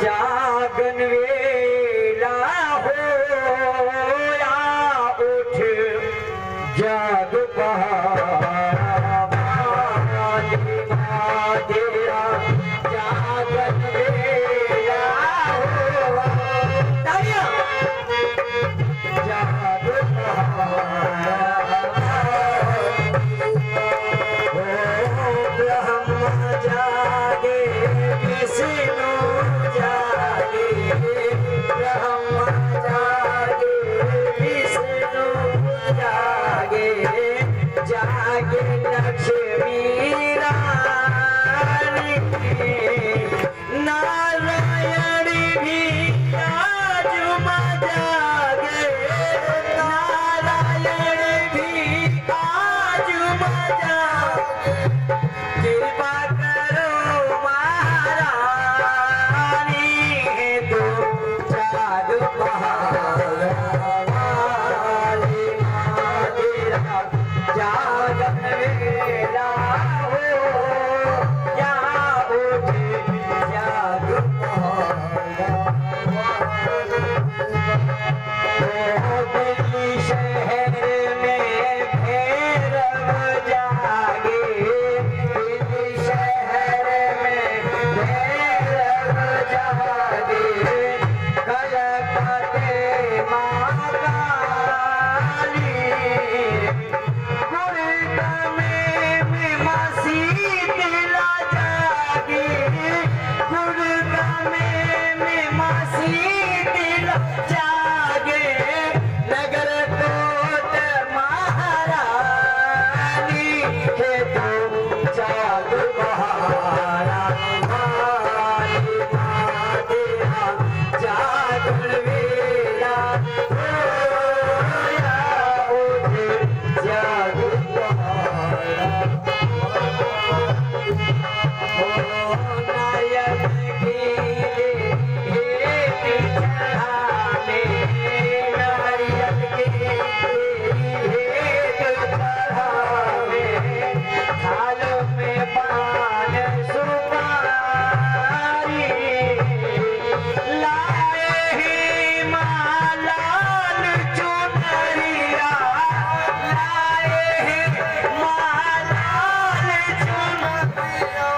जागन वेला होया उठ जाग पहाड़ा तेरा जागन वेला होया जाग ब्रह्म जागे विष्णु जागे ब्रह्म जागे विष्णु जागे जागे लक्ष्मी रानी नारायण भी आज जागे नारायण भी आज जागे कृपा करो महारानी तो जाग पहाड़ा वाली माँ तेरा जागन वेला हो या उठ जाग पहाड़ा दिल्ली शहर में भैरव जागे दिल्ली शहर में भैरव जागे कलकत्ते माँ काली गुड़गांव में माँ शीतला जागे गुड़गांव में माँ शीतला जागे नगर कोट महारानी है तो जाग पहाड़ा वाली माँ तेरा जागन वेला होया उठ जाग पहाड़ा नायक की भेंट चढ़ाने नारियल की भेंट चढ़ावे थाल में पान सुपारी लाए हैं माँ लाल चुनरिया लाए हैं माँ लाल चुनरिया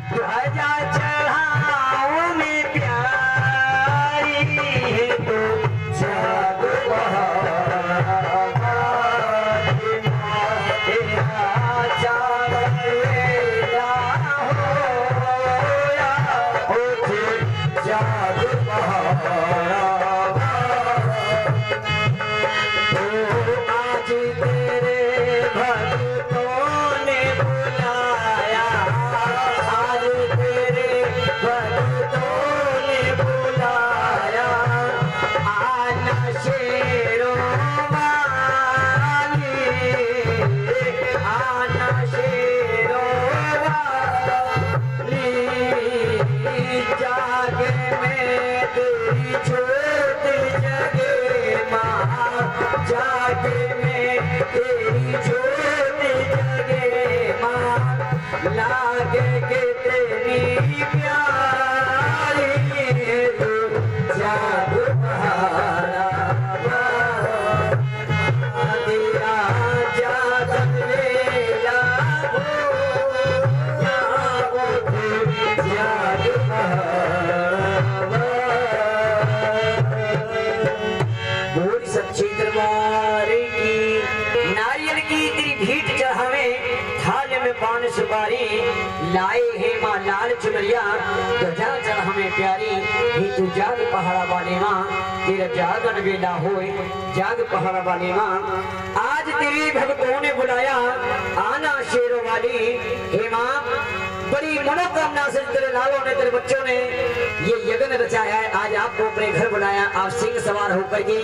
ध्वजा चढ़ाऊं मैं प्यारी है तो जाग पहाड़ा वाली माँ तेरा जागन वेला होया उठ जाग पहाड़ा तो आज तेरे भक्तों ने बुलाया आज तेरे भक्तों ने बुलाया आना शेरों वाली आना शेरों वाली जागे में तेरी ज्योत जगे माँ जागे में तेरी ज्योत जगे माँ लागे के तेरी प्यारी तू जाग पहाड़ा तेरा जागन वेला हो या उठ जाग पहाड़ा बोल सच्ची दरबार की नारियल की तेरी भेंट चढ़ावे थाल में पान सुपारी लाए है माँ लाल चुनरिया ध्वजा चढ़ावे प्यारी ही तू जाग पहाड़ा वाली माँ तेरा जागन वेला होए जाग पहाड़ा वाली माँ आज तेरे भक्तों ने बुलाया आना शेरों वाली हे माँ बड़ी मनोकामना से तेरे लालों ने तेरे बच्चों ने ये यज्ञ रचाया है आज आपको अपने घर बुलाया आप सिंह सवार होकर के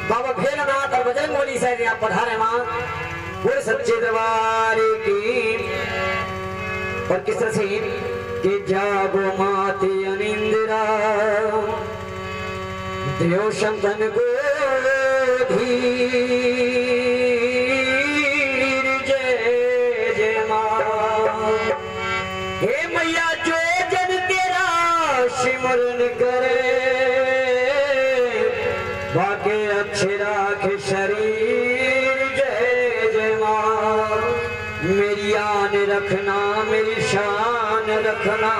बाबा भैरवनाथ और बजरंगबली साहब यहाँ पधारे माँ पूरे सच्चे दरबार की और किस तरह से कि जागो माते अनिंद्रा देव शंतन को धीर जय जय माँ हे मैया जो जन तेरा सिमरन करे बाके अक्षरा के शरीर जय जय माँ। मेरी आन रखना मेरी शान रखना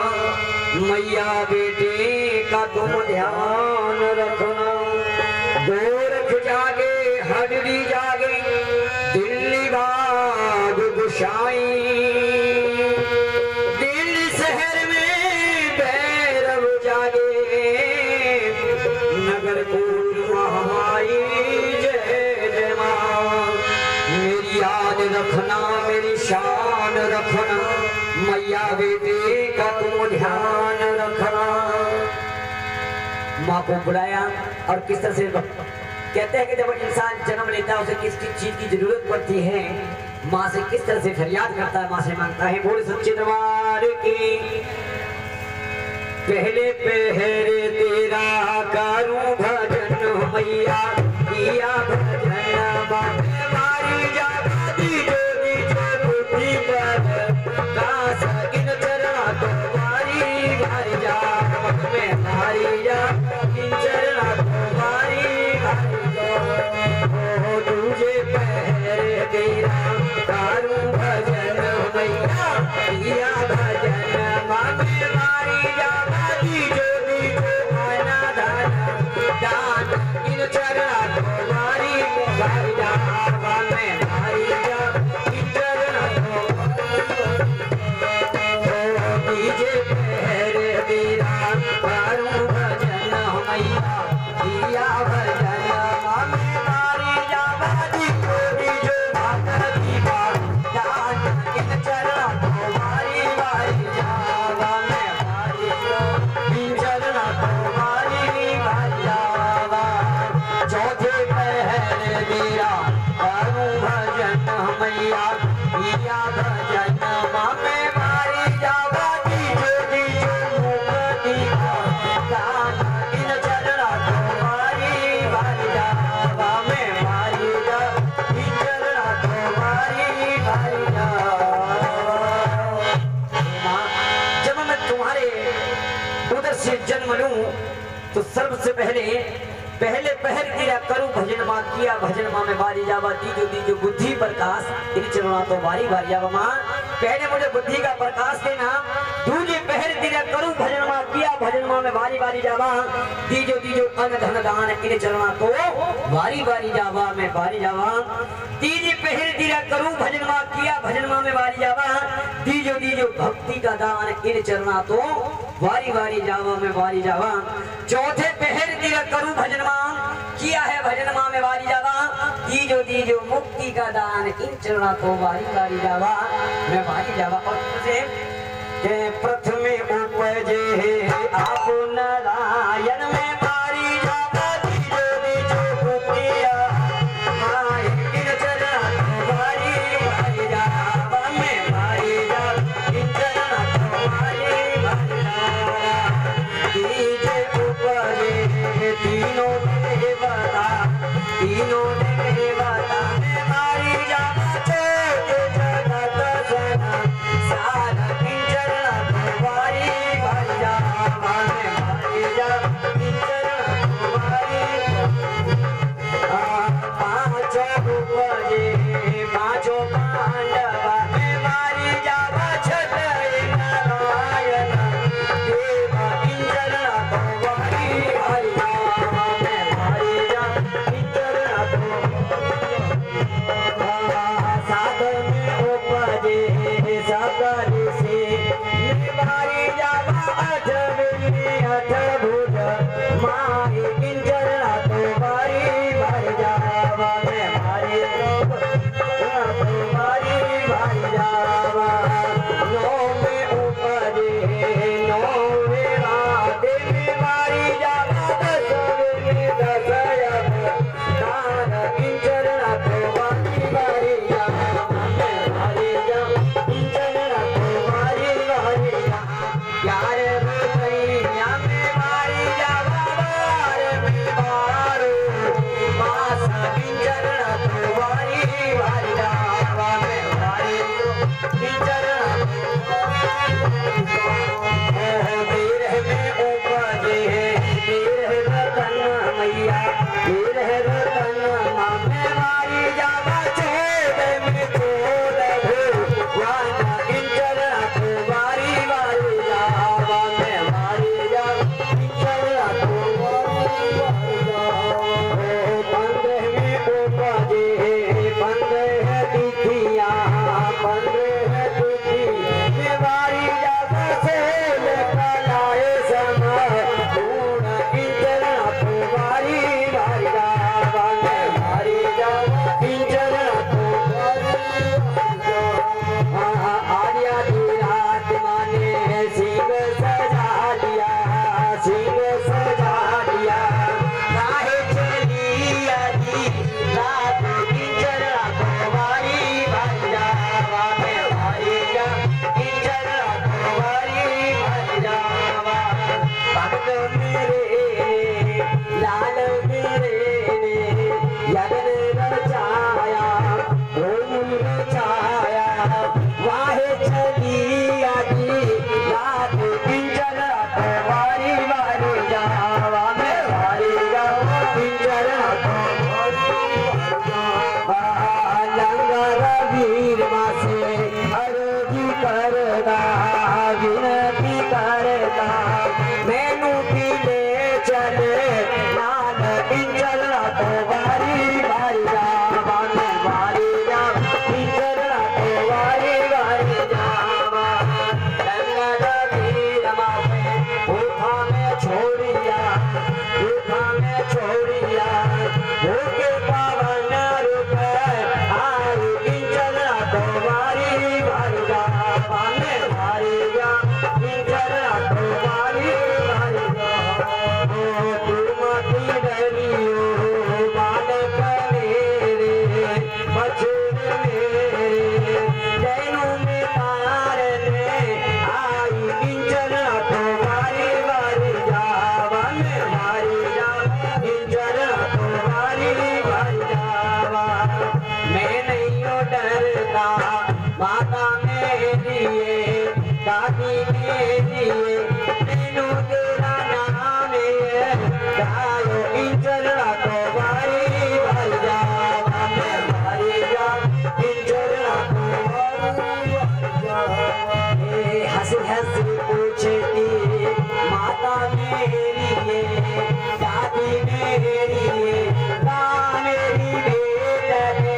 मैया बेटे का तुम ध्यान रखना। गोरख जागे हडरी जागे दिल्ली बाग गुसाई दिल्ली शहर में भैरव जागे नगर कोट महामाई जय जय माँ। मेरी याद रखना मेरी शान रखना मैया बेटे का तुम ध्यान रखना। माँ को बुलाया और किस तरह से कहते हैं कि जब इंसान जन्म लेता है उसे किस किस चीज की जरूरत पड़ती है, माँ से किस तरह से फरियाद करता है, माँ से मांगता है। बोल सच्चे दरबार की। पहले पहरे तेरा करूं भजन मैया किया भजन मारी जा बुद्धि पर का सगिन चरणा तुम्हारी भारी जा में भारी जा चरणा तुम्हारी भारी जा तुझे पहरे तेरा करूं भजन मैया किया भजन मारी जा जन्म लूं तो सबसे पहले पहर किया करूं भजन मां किया भजन मां में बारी जावा दीजो बुद्धि प्रकाश इन चरणों तो बारी बारी जावा मां। पहले मुझे बुद्धि का प्रकाश देना दूजे पहर किया करूं भजन मां किया भजन मां में बारी बारी जावा दीजो अन्न धन दान इन चरणों तो बारी बारी जावा मैं बारी जावा। तीजे पहर किया करूं भजन मां किया भजन मां में बारी जावा दीजो भक्ति का दान इन चरणों तो वारी वारी जावा में वारी जावा। चौथे पहर दिया करूं भजन मां किया है भजन मां में वारी जावा दीजो मुक्ति का दान इन चरणों को वारी वारी जावा मैं वारी जावा। और तुझे प्रथमे उपजे आप नारायण में वारी जावा दीजो मुक्तिया मां इन चरणों को वारी वारी जावा मैं वारी जावा इन चरणों को वारी वारी तीजे उपजे तीनों देवता में मारी जावा छोटे जगत सना सारा किंचरण तुम्हारी भारी जावा में मारी जावा किंचरण तुम्हारी पांचों उपजे पांचों पांडवा में मारी जावा छठ नारायण देवा किंचरण मेरी दादी मेरी माँ मेरी बेटे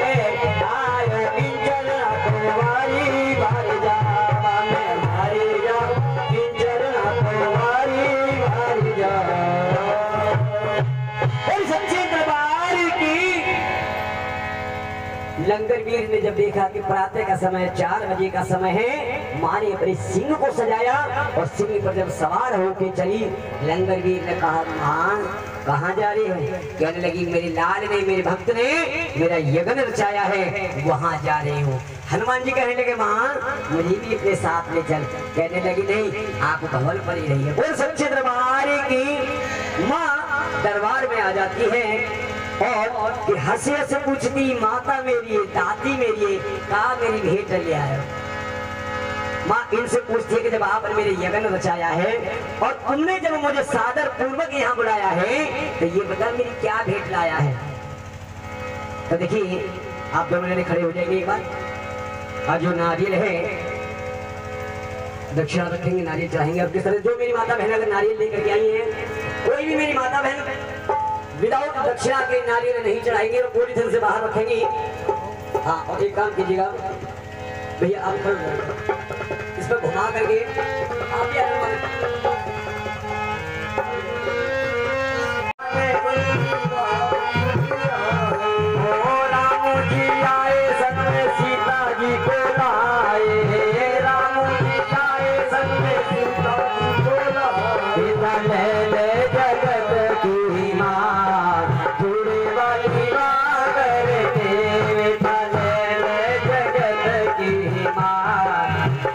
आयो पिंजर तुम्हारी भर जावा मैं मारी जाऊं पिंजर तुम्हारी भर जाऊं। और सच्चे दरबार की लंगरवीर ने जब देखा कि प्रातः का समय 4 बजे का समय है, माँ ने अपने सिंह को सजाया और सिंह पर जब सवार होके चली, लंगरवीर ने कहा माँ कहाँ जा रही है? कहने लगी मेरे लाल ने मेरे भक्त ने मेरा यज्ञ रचाया है, वहां जा रही हूँ। हनुमान जी कहने लगे माँ मुझे भी अपने साथ ले चल। कहने लगी नहीं आप भवन पर ही रहिए। और सच्चे दरबार की माँ दरबार में आ जाती है और कि हंसे हंसे पूछती माता मेरी है दादी मेरी है कहा मेरी भेंट ले आयो। माँ इनसे पूछती है कि जब आपने मेरे यज्ञ रचाया है और तुमने जब मुझे सादर पूर्वक यहाँ बुलाया है तो ये बता मेरी क्या भेंट लाया है। तो देखिए आप दोनों जने खड़े हो जाएंगे एक बार। और जो नारियल है दक्षिणा रखेंगे, नारियल चढ़ाएंगे। और किस तरह जो मेरी माता बहन अगर नारियल लेकर के आई है, कोई भी मेरी माता बहन विदाउट दक्षिणा के नारियल नहीं चढ़ाएंगे और पूरी धन से बाहर रखेंगी। हाँ और एक काम कीजिएगा भैया आप इस पर घुमा करके आप राम जी आए संग में सीता जी को लाए, राम जी आए संग में सीता जी को लाए। ले जगत की मां जुड़े वाली बात करके, ले जगत की मां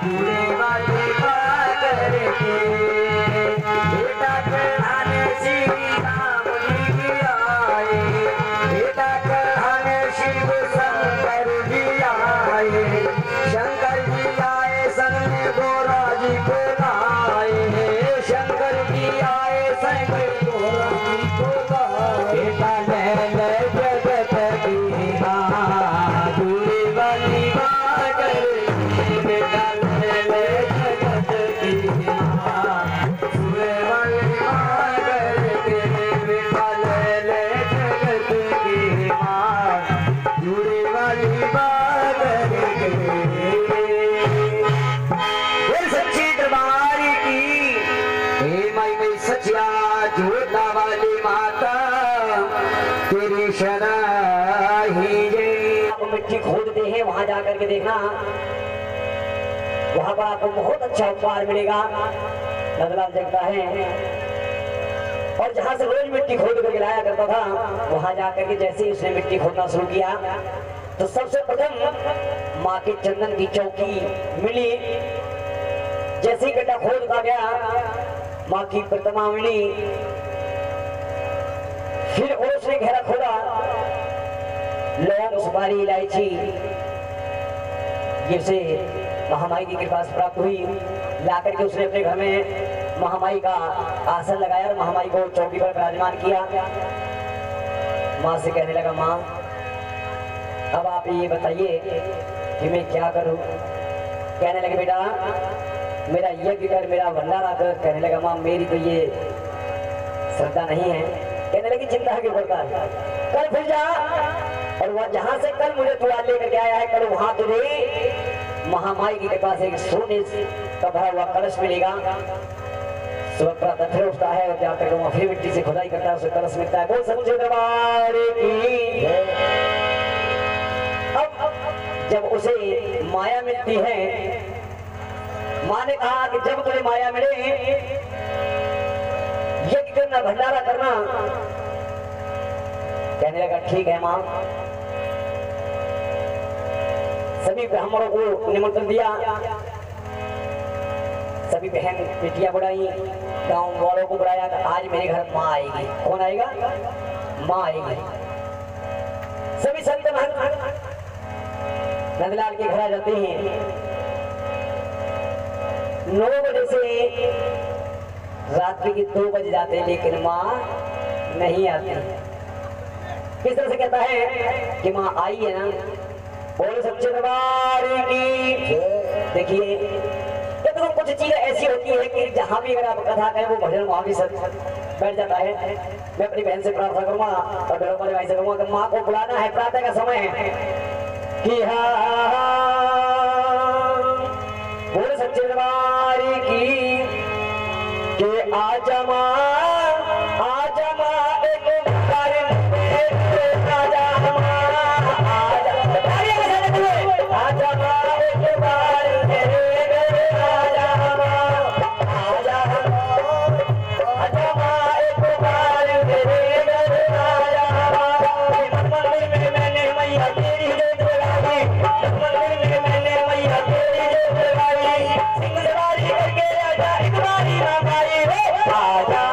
जुड़े वाली बात करके। बेटा चढ़ाने श्री राम जी आए, बेटा चढ़ाने शिव शंकर जी आए, शंकर जी आए संग में गोरा जी को लाए, शंकर जी आए संग में गोरा जी को लाए। बेटा ले जगत की मां जुड़े वाली बात करके, बेटा ले जगत की मां जुड़े वाली बात करके, बेटा ले जगत की मां जुड़े वाली बात करके। बोल सच्चे दरबार की हे माई में सचिया जोड़ा वाली माता तेरी शराही जे। आप मिट्टी खोदते हैं वहां जाकर के देखना, वहां पर आपको बहुत अच्छा उपहार मिलेगा, नजला जगता है। और जहां से रोज मिट्टी खोद कर लाया करता था, वहां जाकर के जैसे ही उसने मिट्टी खोदना शुरू किया तो सबसे प्रथम माँ के चंदन की चौकी मिली। जैसे ही गड्ढा खोदता गया माँ की प्रतिमा मिली। फिर और उसने गहरा खोदा, लौंग सुपारी इलायची ये से महामाई की कृपा से प्राप्त हुई। लाकर के उसने अपने घर में महामाई का आसन लगाया और महामाई को चौकी पर विराजमान किया। माँ से कहने लगा माँ अब आप ये बताइए कि मैं क्या करूं। कहने लगे बेटा मेरा यज्ञ कर, मेरा भंडारा कर। कहने लगा माँ मेरी तो ये श्रद्धा नहीं है। कहने लगी चिंता क्यों करता है, कल फिर जा और वह जहां से कल मुझे तू लेकर के आया है कल वहां तुझे महामाई की कृपा से एक सोने का भरा हुआ कलश मिलेगा। सुबह प्रातः फिर उठता है और जाकर वहां फिर मिट्टी से खुदाई करता है, उसे कलश मिलता है। बोल सच्चे दरबार की। अब जब उसे माया मिलती है, माँ ने कहा कि जब तुझे माया मिले यज्ञ करना भंडारा करना। कहने लगा ठीक है माँ। सभी ब्राह्मणों को निमंत्रण दिया, सभी बहन बेटियां बुलाई, गांव वालों को बुलाया। आज मेरे घर माँ आएगी। कौन आएगा? माँ आएगी। सभी संत महंत नंदलाल के घर आ जाते हैं। 9 बजे से रात्रि के 2 बज जाते हैं लेकिन माँ नहीं आती। किस तरह से कहता है कि माँ आई है ना। बोलो सच्चे दरबार की। देखिए कुछ चीज ऐसी होती है कि जहाँ भी अगर आप कथा करें वो भजन वहाँ भी बैठ जाता है। मैं अपनी बहन से प्रार्थना करूंगा और बड़ों बड़े भाई से कहूंगा कि माँ को बुलाना है, प्रातः का समय है कि बोल सच्चे दरबार की कि आजा माँ एक बार आजा माँ आजा माँ एक बार मेरे घर आजा माँ आजा आजा माँ एक बार मेरे घर आजा माँ। मंदिर में मैंने मैया तेरी जोत लगाई, मंदिर में मैंने मैया तेरी जोत लगाई, सिंह सवारी करके आजा एक बारी माँ भाई हो आजा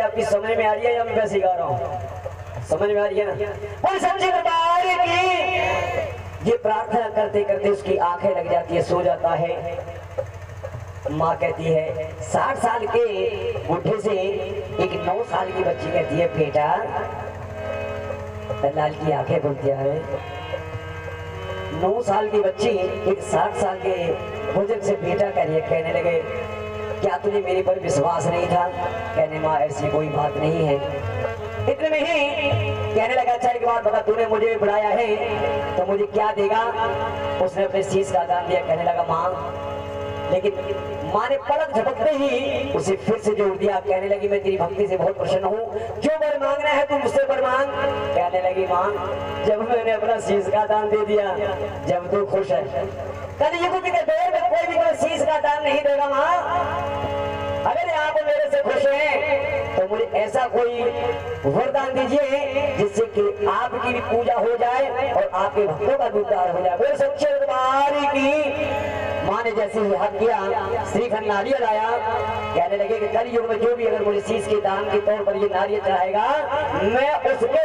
आपकी समझ में आ रही है या मैं वैसे गा रहा हूँ? समझ में आ रही है ना? और सच्चे दरबार की ये प्रार्थना करते करते उसकी आंखें लग जाती है, सो जाता है। माँ कहती है 60 साल के बुढ़े से एक 9 साल की बच्ची कहती है बेटा, लाल की आंखें खुलती है। 9 साल की बच्ची एक 60 साल के बुजुर्ग से बेटा करिए, कहने लगे क्या तुझे मेरे पर विश्वास नहीं था? कहने माँ ऐसी कोई बात नहीं है। इतने में ही कहने लगा अच्छा एक बात बता, तूने मुझे बुलाया है तो मुझे क्या देगा? उसने अपने शीश का दान दिया। कहने लगा माँ, लेकिन माँ ने पलक झपकते ही उसे फिर से जोड़ दिया। कहने लगी मैं तेरी भक्ति से बहुत प्रसन्न हूँ, जो वर मांगना है तू मुझसे वर मांग। कहने लगी माँ, जब मैंने अपना शीश का दान दे दिया, जब तू खुश है, कल युग के दौर में कोई भी कोई शीश का दान नहीं देगा माँ। अगर आप मेरे से खुश हैं तो मुझे ऐसा कोई वरदान दीजिए जिससे कि आपकी भी पूजा हो जाए और आपके भक्तों का उद्धार हो जाए। बोले सच्चे दरबार की। माँ माँ ने जैसे ही हक किया, श्रीखंड नारियल आया, कहने लगे कि कल युग में जो भी अगर मुझे शीश के दान के तौर पर ये नारियल चढ़ाएगा, मैं उसके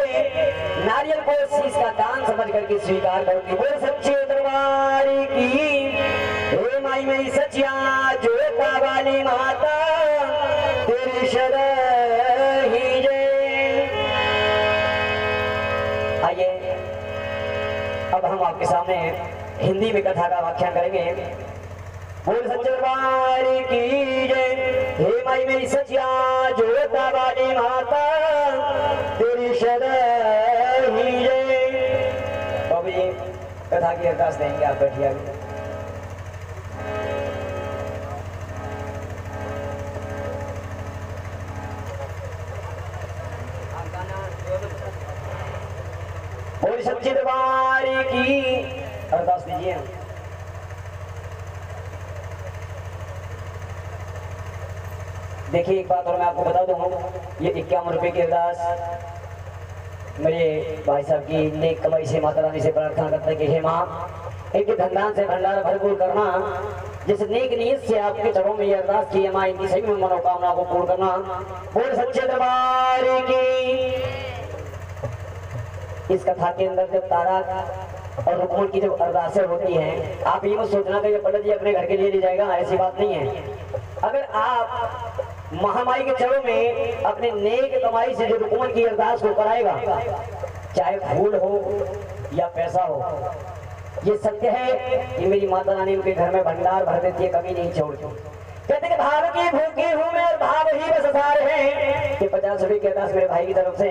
नारियल को शीश का दान समझ करके स्वीकार करूंगी। बोल सच्चे दरबार की। हे माई मेरी सचिया जोता वाली माता तेरी शरण ही जय। आइए अब हम आपके सामने हिंदी में कथा का व्याख्यान करेंगे। बोल सच्चे दरबार की जय। हे माई मेरी सचिया जोता वाली माता तेरी शरण ही जय। बाबू जी कथा की अरदास देंगे, आप बैठिए। बोल सच्चे दरबार की अरदास दीजिए। देखिए एक बात और मैं आपको बता दूं, ये 51 रुपए की अरदास मेरे भाई साहब की नेक कमाई से माता रानी से प्रार्थना करते हैं कि हे माँ इनके धनदान से भंडार भरपूर करना, जिस नेक नीयत से आपके चरणों में ये अरदास की है माँ, इनकी सभी मनोकामना को पूर्ण करना। बोल सच्चे दरबार की। इस कथा के अंदर जब तारा और रुक्मण की जब अरदासें होती हैं, आप ये मत सोचना कि ये पंडित जी अपने घर के लिए ले जाएगा, ऐसी बात नहीं है। अगर आप महामाई के चरणों में अपने नेक कमाई से जो रुक्मण की अरदास को कराएगा, चाहे फूल हो या पैसा हो, ये सत्य है। ये मेरी माता रानी उनके घर में भंडार भर देती है, कभी नहीं छोड़ती। कहते कि भाव की भूखी हूँ मैं और भाव ही बस सार है। कि 50 रुपए की अरदास मेरे भाई की तरफ से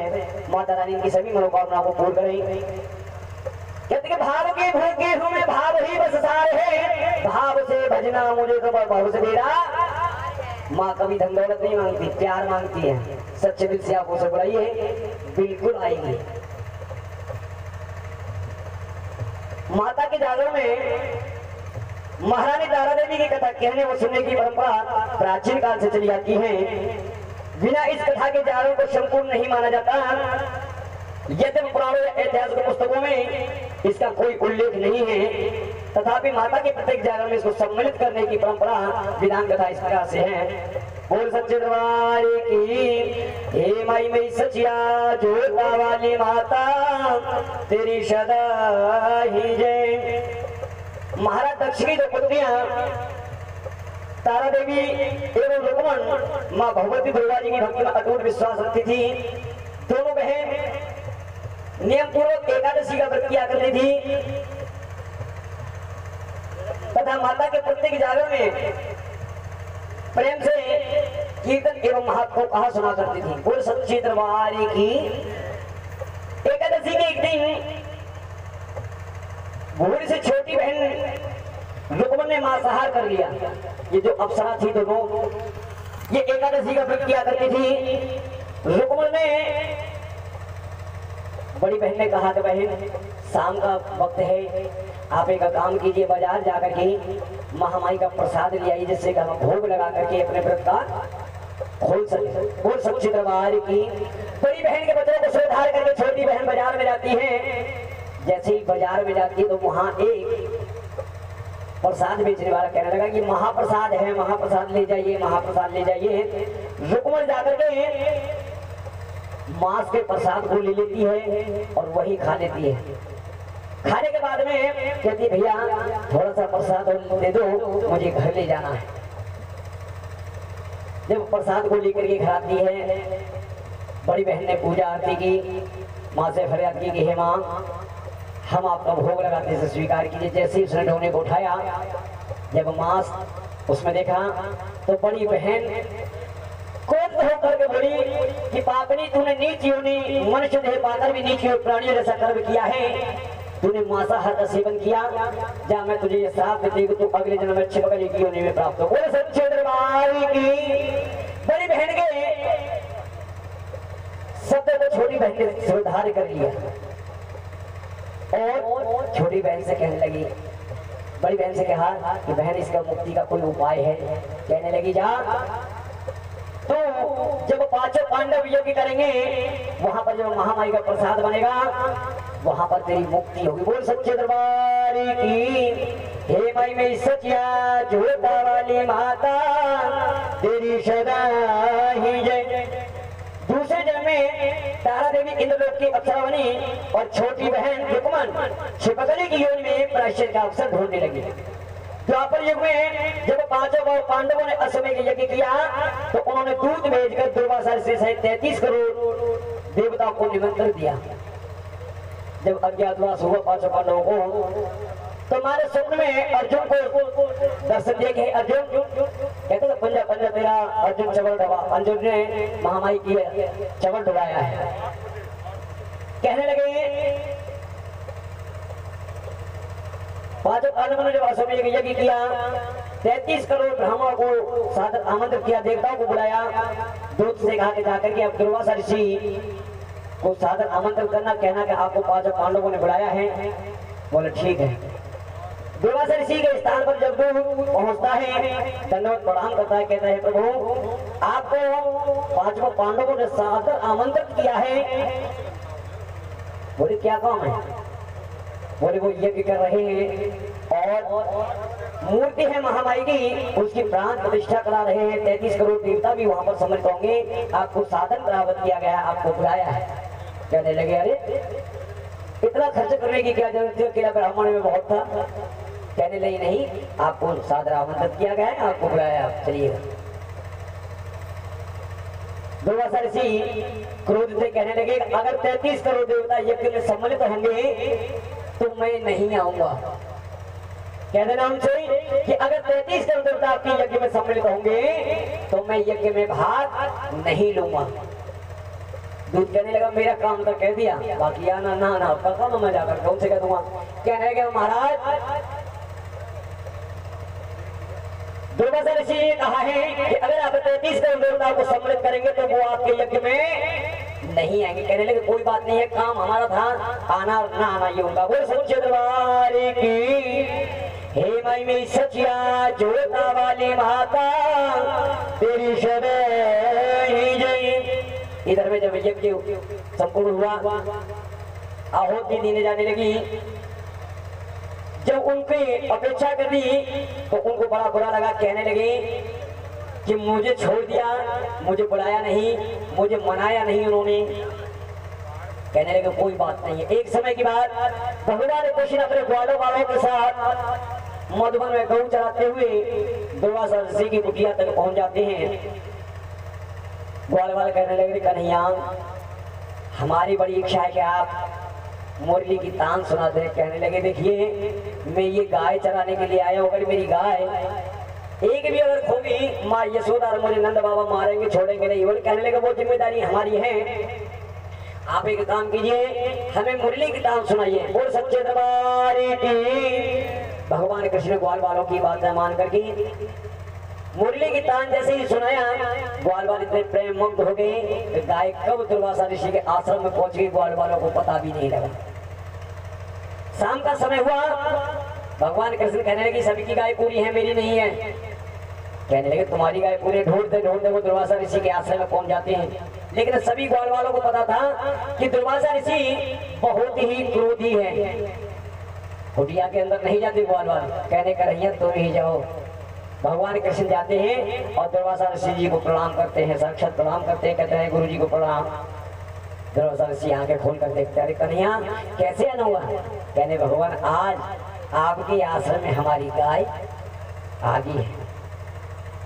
माता रानी की सभी मनोकामनाओं को पूर्ण करें। कहते कि भाव की भूखी हूँ मैं भाव ही बस सार है, भाव से भजना मुझे तो बहुत से देरा। माँ कभी धन दौलत नहीं मांगती, प्यार मांगती है। सच्चे दिल से आप उसे बुलाइए, बिल्कुल आएगी। माता के जागरण में महारानी तारा देवी की कथा कहने व सुनने की परंपरा प्राचीन काल से चली आती है। बिना इस कथा के जागरण को संपूर्ण नहीं माना जाता। यद्यपि पुराणों या ऐतिहासिक पुस्तकों में इसका कोई उल्लेख नहीं है, तथापि माता के प्रत्येक जागरण में इसको सम्मिलित करने की परंपरा विधान कथा इस प्रकार से है। बोल सच्चे दरबार की। हे माई मेरी सचिया जोता वाली माता तेरी सदा ही जय। महाराज दक्ष की जो पुत्रियां तारा देवी एवं रुक्मण माँ भगवती दुर्गा जी की भक्ति में अटूट विश्वास रखती थी। दोनों बहन नियम पूर्वक एकादशी का व्रत किया करती थी तथा माता के प्रत्येक जागरण में प्रेम से कीर्तन एवं महत्व को कहा सुना करती थी। बोल सच्चे दरबार की। एकादशी के एक दिन बूढ़ी से छोटी बहन रुक्मण ने मांसाहार कर लिया। ये जो अप्सरा थी दोनों, ये एकादशी का व्रत किया करती थी। रुक्मण ने बड़ी बहन ने कहा कि बहन शाम का वक्त है, आप एक काम कीजिए, बाजार जाकर के महामाई का प्रसाद ले आइए, जिससे कि हम भोग लगा करके अपने व्रत का खोल सकते। बोल सच्चे दरबार की। बड़ी बहन के बच्चों को सुधार करके छोटी बहन बाजार में जाती है। जैसे ही बाजार में जाती है तो वहां एक प्रसाद बेचने वाला कहने लगा कि महाप्रसाद है, महाप्रसाद ले जाइए, महाप्रसाद ले जाइए। रुक्मण जाकर के मांस के प्रसाद को ले लेती है और वही खा लेती है। खाने के बाद में कहती भैया थोड़ा सा प्रसाद दे दो, मुझे घर ले जाना है। जब प्रसाद को लेकर के घर आती है, बड़ी बहन ने पूजा आरती की, माँ से फरियाद की कि हे माँ हम आपका भोग लगाते से स्वीकार कीजिए। जैसे ही उसने ढोने को उठाया, जब मांस उसमें देखा तो बड़ी बहन क्रोध होकर के बोली कि पापनी तूने नीच योनि मनुष्य देह पाकर भी नीच प्राणियों जैसा कर्म किया है, तूने मांसाहार का सेवन किया, जा मैं तुझे ये श्राप देती हूँ, तू अगले जन्म में अच्छे बगले की योनि में प्राप्त हो। बोले सच्चे दरबार की। बड़ी बहन के शब्द को छोटी बहन ने स्वीकार कर लिया और छोटी बहन से कहने लगी, बड़ी बहन से कहा कि बहन इसका मुक्ति का कोई उपाय है। कहने लगी जा तो जब पांचों पांडव यज्ञ करेंगे वहां पर जब महामाई का प्रसाद बनेगा वहां पर तेरी मुक्ति होगी। बोल सच्चे दरबार की। हे माई में सचिया जोता वाली माता तेरी सदा ही जय। दूसरे जन्म में तारा देवी इंद्रलोक की अप्सरा बनी और छोटी बहन रुक्मन छिपकली की योनि में प्रायश्चित का अवसर ढूंढने लगी। द्वापर युग में जब पांचों पांडवों ने अश्वमेध यज्ञ किया तो उन्होंने दूत भेजकर दुर्वासा से सहित 33 करोड़ देवताओं को निमंत्रण दिया। जब अज्ञातवास हुआ पांचों पांडवों को तो हमारे स्वप्न में अर्जुन को दर्शन दिए कि अर्जुन कहते पंजा पंजा तेरा अर्जुन चवल डबा। अर्जुन ने महामाई की चवल डुबाया है। कहने लगे पांचों पांडवों ने जब अश्वमेध यज्ञ किया 33 करोड़ ब्राह्मणों को सादर आमंत्रित किया, देवताओं को बुलाया। दूत से कहा कि जाकर के अब दुर्वासा ऋषि को सादर आमंत्रित करना, कहना कि आपको पांचों पांडवों ने बुलाया है। बोले ठीक है। दुर्वासा ऋषि के स्थान पर जब दूत पहुंचता है धन्यवाद प्रणाम करता है, कहता है प्रभु आपको पांचों पांडवों ने सादर आमंत्रित किया है। बोले क्या काम है? बोले वो यज्ञ कर रहे हैं और मूर्ति है महामाई की, उसकी प्राण प्रतिष्ठा करा रहे हैं। 33 करोड़ देवता भी वहां पर सम्मिलित होंगे। आपको साधन प्राप्त किया गया, आपको बुलाया है। कहने लगे अरे इतना खर्च करने की क्या जरूरत है, किला ब्राह्मण में बहुत था। कहने लगे नहीं, आपको सादर आमंत्रित किया गया है, आपको बुलाया, चलिए। दुर्वासा ऋषि क्रोध से कहने लगे अगर 33 करोड़ देवता यज्ञ में सम्मिलित होंगे तो मैं नहीं आऊंगा। कह देना उनसे कि अगर 33 करोड़ देवता आपके यज्ञ में सम्मिलित होंगे तो मैं यज्ञ में भाग नहीं लूंगा। दूत कहने लगा मेरा काम तो कह दिया, बाकी आना ना आना आपका काम, मैं जाकर कौन से कह दूंगा। कहने लगे महाराज दुर्वासा ऋषि ने कहा है कि अगर आप 33 करोड़ देवताओं को सम्मिलित करेंगे तो वो आपके यज्ञ में नहीं आएंगे। कहने लगे कोई बात नहीं है, काम हमारा था, आना और ना आना ये होगा। वो सच्चे दरबार की हे माई में सचिया जोता वाली माता तेरी शरण जय। इधर में जब यज्ञ संपूर्ण हुआ, आहुति देने जाने लगी। जब उनकी अपेक्षा कर दी तो उनको बड़ा बुरा लगा। कहने लगे कि मुझे छोड़ दिया, मुझे बुलाया नहीं, मुझे मनाया नहीं उन्होंने। कहने लगे कोई बात नहीं है। एक समय की बात भगवान कृष्ण अपने ग्वालों वालों के साथ मधुबन में गऊ चराते हुए दुर्वासा ऋषि की कुटिया तक पहुंच जाते हैं। ग्वाल वाले कहने लगे कन्हैया हमारी बड़ी इच्छा है कि आप मुरली की तान सुना दे। कहने लगे देखिए मैं ये गाय चराने के लिए आया हूँ, अगर मेरी गाय एक भी अगर खोगी माँ यशोदा और मुझे नंद बाबा मारेंगे छोड़ेंगे नहीं। बोले कहने लगे वो जिम्मेदारी हमारी है, आप एक काम कीजिए हमें मुरली की तान सुनाइए। बोल सच्चे दरबार की। भगवान कृष्ण ग्वाल वालों की बात मान करके मुरली की तान जैसे ही सुनाया ग्वाल वाले इतने प्रेम मुग्ध हो गए। गाय कब दुर्वासा ऋषि के आश्रम में पहुंच गई ग्वाल वालों को पता भी नहीं लगा। शाम का समय हुआ, भगवान कृष्ण कहने लगे सभी की गाय पूरी है, मेरी नहीं है। कहने लगे तुम्हारी गाय पूरी। ढूंढते वो दुर्वासा ऋषि के आश्रम में पहुंच जाते हैं। लेकिन सभी ग्वाल वालों को पता था कि दुर्वासा ऋषि बहुत ही क्रोधी है। कुटिया के अंदर नहीं जाते ग्वाल वाले, कहने का रही तुम ही जाओ। भगवान कृष्ण जाते हैं और दुर्वासा ऋषि जी को प्रणाम करते हैं, साक्षात प्रणाम करते हैं। कहते हैं गुरु जी को प्रणाम। दुर्वासा ऋषि आंखें खोल कर देखते हैं, अरे कन्हैया कैसे आना हुआ? कहने भगवान आज आपके आश्रम में हमारी गाय आ गई है।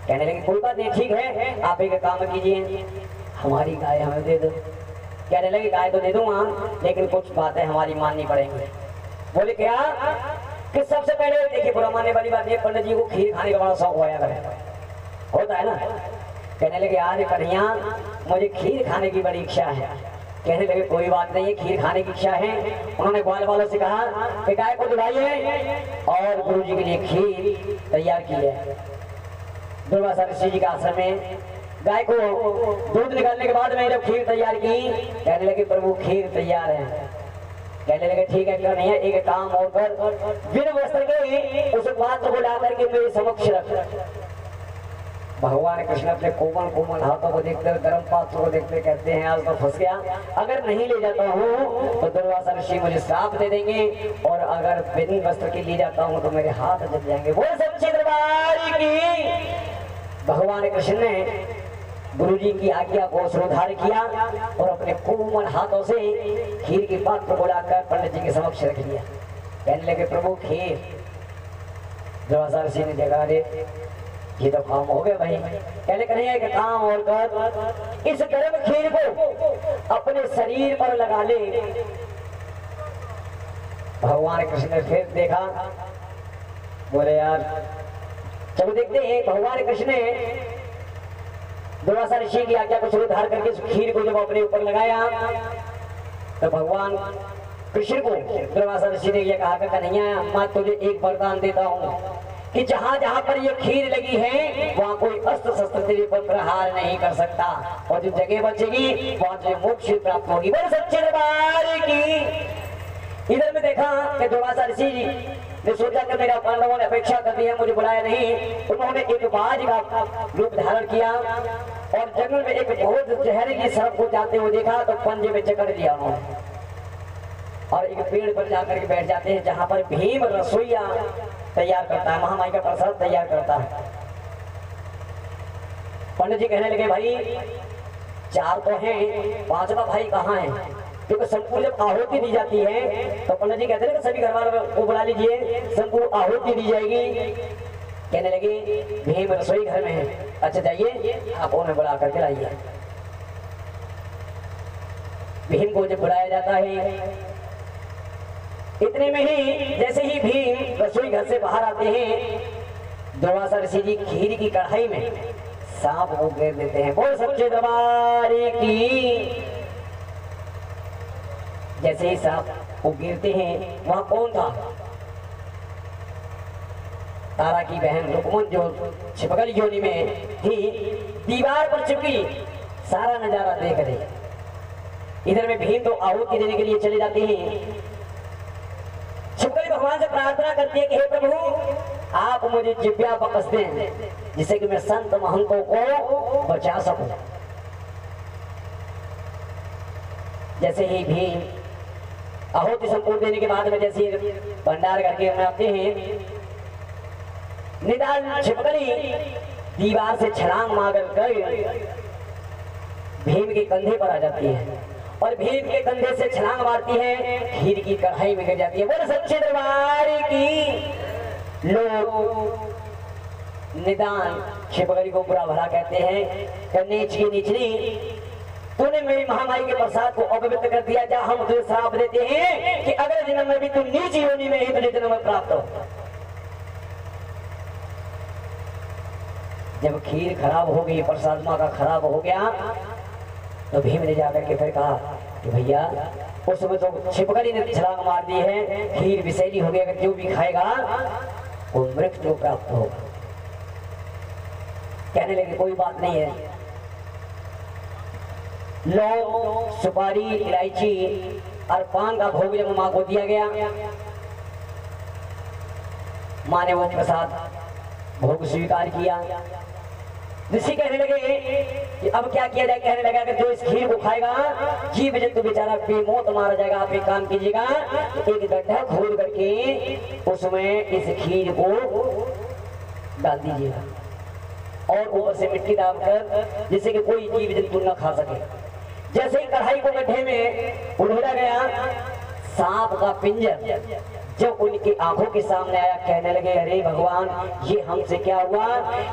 कहने लगे कोई बात नहीं, ठीक है आप एक काम कीजिए हमारी गाय हमें दे दो। कहने लगे गाय तो दे दूंगा लेकिन कुछ बातें हमारी माननी पड़ेंगी। बोले क्या? कि सबसे पहले देखिए बुरा मानने वाली बात है, पंडित जी को खीर खाने का बड़ा शौक होता है ना। कहने लगे यार कन्हैया मुझे खीर खाने की बड़ी इच्छा है। कहने लगे कोई बात नहीं है, खीर खाने की इच्छा है। उन्होंने ग्वाल वालों से कहा कि गाय को दुलाइए और गुरु जी के लिए खीर तैयार की है। दुर्वासा ऋषि जी के आश्रम में गाय को दूध निकालने के बाद में जब खीर तैयार की, कहने लगे प्रभु खीर तैयार है। कहने लगे ठीक है कन्हैया एक काम और कर, बिन वस्त्र के उस पात्र को ला करके मेरे समक्ष रख। भगवान कृष्ण अपने कोमल कोमल हाथों को देखते, गर्म पात्रों को देखते कहते हैं आज तो फंस गया, अगर नहीं ले जाता हूँ तो दुर्वासा ऋषि मुझे श्राप दे देंगे, और अगर बिन वस्त्र के ले जाता हूँ तो मेरे हाथ जल जाएंगे। बोल सच्चे दरबार की। भगवान कृष्ण ने गुरु जी की आज्ञा को श्रोधार किया और अपने कोमल हाथों से खीर के पात्र को लाकर पंडित जी के समक्ष रख दिया। कहने लगे प्रभु खीर। दुर्वासा ऋषि ने देखा रे ये तो काम हो गया भाई। कहने कन्हैया एक काम और कर, इस गर्म खीर को अपने शरीर पर लगा ले। भगवान कृष्ण ने फिर देखा, बोले यार चलो देखते हैं। भगवान कृष्ण ने दुर्वासा ऋषि की आज्ञा को श्रोधार करके उस खीर को जब अपने ऊपर लगाया तो भगवान कृष्ण को दुर्वासा ऋषि ने यह कहा कि कन्हैया मैं तुझे एक वरदान देता हूँ कि जहां जहां पर ये खीर लगी है वहां कोई अस्त्र शस्त्र तेरे पर प्रहार नहीं कर सकता, और जो जगह बचेगी वहां तुझे मोक्ष प्राप्त होगी। बोल सच्चे दरबार की। इधर में देखा कि दुर्वासा ऋषि जी ने सोचा कि मेरा पांडवों ने अपेक्षा कर दी है, मुझे बुलाया नहीं। उन्होंने एक बाज का रूप धारण किया और जंगल में एक बहुत जहरीली सर्प को जाते हुए देखा तो पंजे में जकड़ लिया उन्होंने, और एक पेड़ पर जाकर के बैठ जाते हैं जहां पर भीम रसोईया तैयार करता है, महामाई का प्रसाद तैयार करता है। पंडित जी कहने लगे भाई चार तो हैं, पांचवा भाई कहाँ है? क्योंकि संपूर्ण जब आहुति दी जाती है तो पंडित जी कहते हैं कि सभी घर वालों को बुला लीजिए, संपूर्ण आहुति दी जाएगी। कहने लगे भीम रसोई घर में है। अच्छा जाइए आप उन्हें बुला करके लाइए। भीम को जब बुलाया जाता है, इतने में ही जैसे ही भीम रसोई घर से बाहर आते हैं दुर्वासा ऋषि जी खीर की कढ़ाई में सांप को घेर देते हैं। बोल सच्चे दरबार की। जैसे ही सांप को गिरते हैं वहां कौन था? तारा की बहन रुक्मन जो छिपकली योनि में थी, दीवार पर चिपकी सारा नजारा देख रही। इधर में भीम तो आहुति देने के लिए चले जाते हैं। छिपकली भगवान से प्रार्थना करती है कि हे प्रभु आप मुझे जिब्या बकस दें जिससे कि मैं संत महंतों को बचा सकूं। जैसे ही भीम आहुति संपूर्ण देने के बाद में जैसे भंडार करके आते हैं, निदान छिपकली दीवार से छलांग मार कर भीम के कंधे पर आ जाती है और भीम के कंधे से छलांग मारती है, खीर की कढ़ाई में गिर जाती है। बोले सच्चे दरबार की। लोग निदान छिपकली को बुरा भला कहते हैं, नीच की निचली, तूने मेरी महामाई के प्रसाद को अपवित्र कर दिया। जा हम तुझे श्राप देते हैं कि अगले जन्म में भी तू नीच योनि में ही तुझे जन्म प्राप्त हो। जब खीर खराब हो गई, प्रसाद माँ का खराब हो गया, तो भीम ने जाकर के फिर कहा कि भैया उस समय तो छिपकली ने छलांग मार दी है, खीर विषैली हो गई, अगर जो भी खाएगा वो मृत्यु प्राप्त होगा। कहने लगे कोई बात नहीं है। लौंग, सुपारी, इलायची और पान का भोग जब माँ को दिया गया, माँ ने वो प्रसाद भोग स्वीकार किया। ऋषि कहने लगे कि अब क्या किया जाए? कहने लगा कि जो इस खीर को खाएगा जीव जंतु बेचारा बेमौत मारा जाएगा। आप एक काम कीजिएगा, एक गड्ढा खोद करके उसमें इस खीर को डाल दीजिएगा और ऊपर से मिट्टी डालकर जिससे कि कोई जीव जंतु न खा सके। जैसे ही कढ़ाई को गड्ढे में उड़ेला गया, सांप का पिंजर जब उनकी आंखों के सामने आया, कहने लगे अरे भगवान ये हमसे क्या हुआ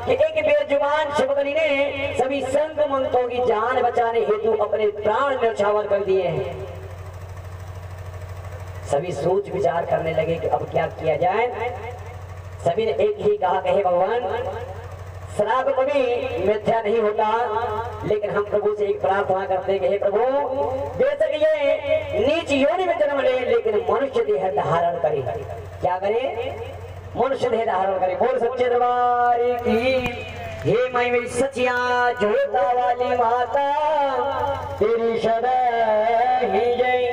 कि एक बेजुबान छिपकली ने सभी संत मंतों की जान बचाने हेतु अपने प्राण न्यौछावर कर दिए हैं। सभी सोच विचार करने लगे कि अब क्या किया जाए। सभी ने एक ही कहा कि हे भगवान श्राप कभी मिथ्या नहीं होता, लेकिन हम प्रभु से एक प्रार्थना करते हैं कि हे प्रभु बेशक ये नीच योनि में जन्म ले लेकिन मनुष्य देह धारण करे। क्या करे? मनुष्य देह धारण करे। बोल सच्चे दरबार की। हे माई मेरी सचिया जोता वाली माता तेरी सदा ही जय।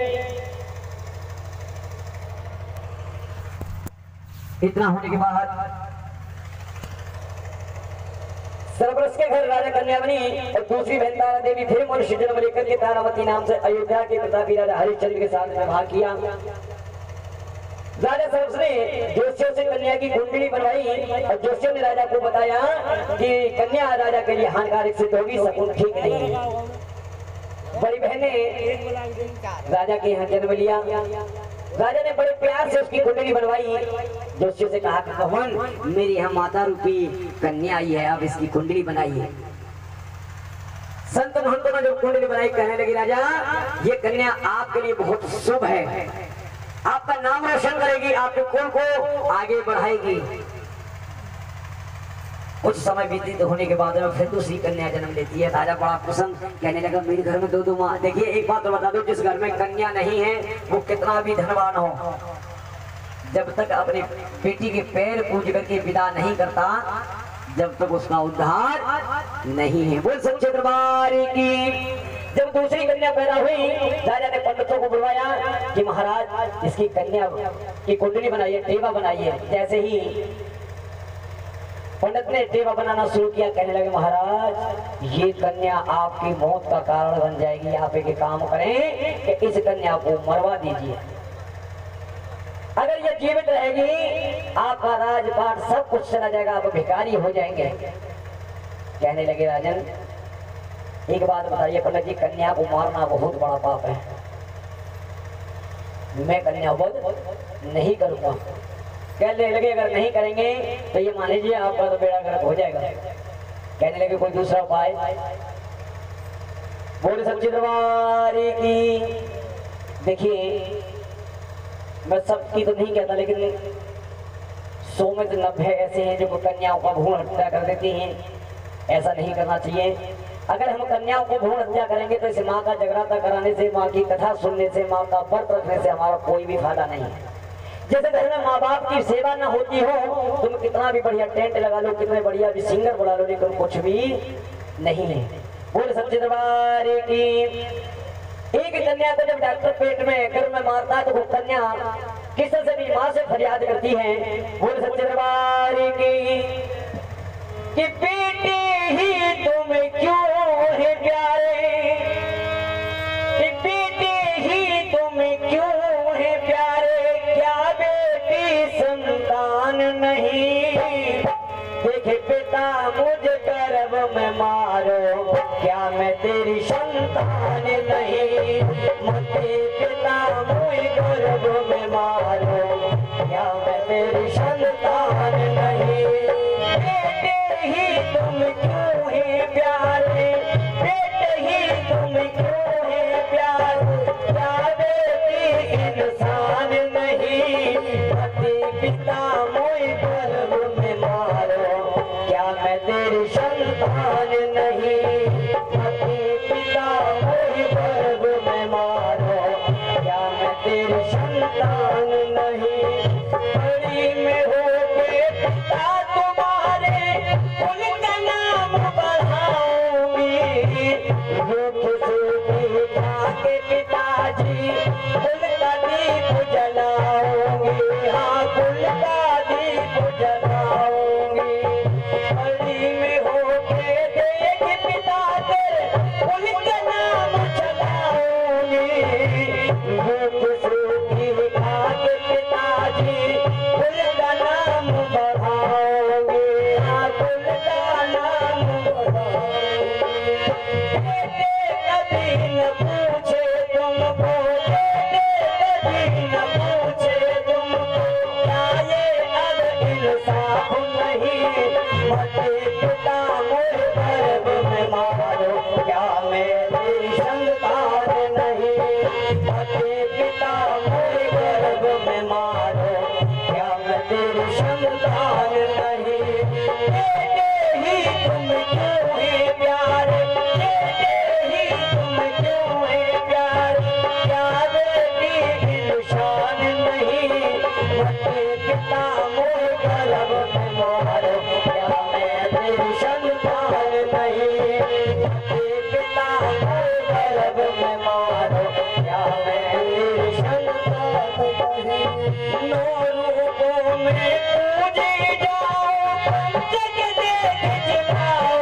इतना होने के बाद सरबरस के घर राजा कन्या बनी और दूसरी बहन तारा देवी फिर मनुष्य जन्म लेकर के तारावती नाम से अयोध्या के प्रतापी राजा हरिश्चंद्र के साथ विवाह किया। राजा सरस ने जोशियों से कन्या की कुंडली बनवाई और जोशियों ने राजा को बताया कि कन्या राजा के लिए हानिकारक सिद्ध होगी, शकुन ठीक नहीं है। बड़ी बहन ने राजा के यहाँ जन्म लिया। राजा ने बड़े प्यार से उसकी कुंडली बनवाई। जोशियों से कहा कि भगवान मेरी यहाँ माता रूपी कन्या आई है, अब इसकी कुंडली बनाइए। संत महंतों ने जो कुंडली बनाई कहने लगी राजा ये कन्या आपके लिए बहुत शुभ है, आपका नाम रोशन करेगी, आपके कुल को आगे बढ़ाएगी। कुछ समय व्यतीत होने के बाद फिर दूसरी कन्या जन्म लेती है। राजा बड़ा प्रसन्न, कहने लगा मेरे घर में दो माँ। देखिए एक बात तो बता दो, जिस घर में कन्या नहीं है वो कितना भी धनवान हो, जब तक अपने बेटी के पैर पूज करके विदा नहीं करता जब तक उसका उद्धार नहीं है। बोल सच्चे दरबार की। जब दूसरी कन्या पैदा हुई राजा ने पंडितों को बुलवाया कि महाराज इसकी कन्या की कुंडली बनाइए, टेवा बनाइए। जैसे ही पंडित ने टेवा बनाना शुरू किया कहने लगे महाराज ये कन्या आपकी मौत का कारण बन जाएगी, आप एक काम करें कि इस कन्या को मरवा दीजिए, अगर ये जीवित रहेगी आपका राजपाट सब कुछ चला जाएगा, आप भिखारी हो जाएंगे। कहने लगे राजन एक बात बताइए पंडित जी, कन्या को मारना बहुत बड़ा पाप है, मैं कन्या वध नहीं करूंगा। कहने लगे अगर नहीं करेंगे तो ये मान लीजिए आपका तो बेड़ा गर्क हो जाएगा। कहने लगे कोई दूसरा उपाय। बोले सच्चे दरबार की। देखिए मैं सबकी तो नहीं कहता लेकिन 100 में से 90 ऐसे हैं जो कन्याओं का भ्रूण हत्या कर देती हैं। ऐसा नहीं करना चाहिए। अगर हम कन्याओं को भ्रूण हत्या करेंगे तो इसे माँ का जगराता कराने से, माँ की कथा सुनने से, माँ का व्रत रखने से हमारा कोई भी फायदा नहीं है। जैसे घर में माँ बाप की सेवा ना होती हो, तुम कितना भी बढ़िया टेंट लगा लो, कितने बढ़िया भी सिंगर बुला लो, लेकिन कुछ भी नहीं है। बोले सच्चे दरबार की। एक कन्या को जब डॉक्टर पेट में गर्भ में मारता है तो वो कन्या किसी से भी माँ से फरियाद करती है। बोले सच्चे दरबार की कि बेटे ही तुम क्यों है प्यारे, कि बेटे ही तुम क्यों है प्यारे, क्या बेटी संतान नहीं, देखे पिता मुझे गर्भ में मारो, क्या मैं तेरी संतान नहीं, मुझे पिता मुझे गर्भ में मारो, क्या मैं तेरी संतान नहीं, बेटे ही तुम क्यों है प्यारे, बेटे ही तुम क्यों है प्यारे, क्या बेटी इंसान नहीं, पति पिता मुझे गर्भ में मारो, क्या मैं तेरी संतान नहीं, पति पिता मुझे गर्भ में मारो, क्या मैं तेरी संतान नहीं, बड़ी में हो के पिता तुम्हारे उनका नाम बढ़ाऊंगी, रुख से के पिताजी उनका दीप जलाऊंगी, हाँ कुल का दीप जलाऊंगी, बड़ी में हो के देख पिता तेरे उनका नाम चलाऊंगी, रुख से के पिताजी उनका नाम बढ़ाऊंगी, हाँ कुल का नाम बढ़ाऊंगी, कभी न पूछे तुमको, कभी न पूछे तुमको, क्या ये अब इंसाफ नहीं, मते पिता मुझे गर्भ में मारो, क्या मैं तेरी संतान नहीं, मते पिता मुझे गर्भ में मारो, क्या मैं तेरी संतान नहीं, बेटे ही तुम क्यों है प्यारे, बेटे ही तुम क्यों है प्यारे, क्या बेटी इंसान नहीं, मते पिता मुझे गर्भ में मारो, क्या मैं तेरी संतान नहीं, मते पिता मुझे गर्भ में मारो, क्या मैं तेरी संतान नहीं, नो रूपों में पूजे जाओ, पंचक देख जलाओ,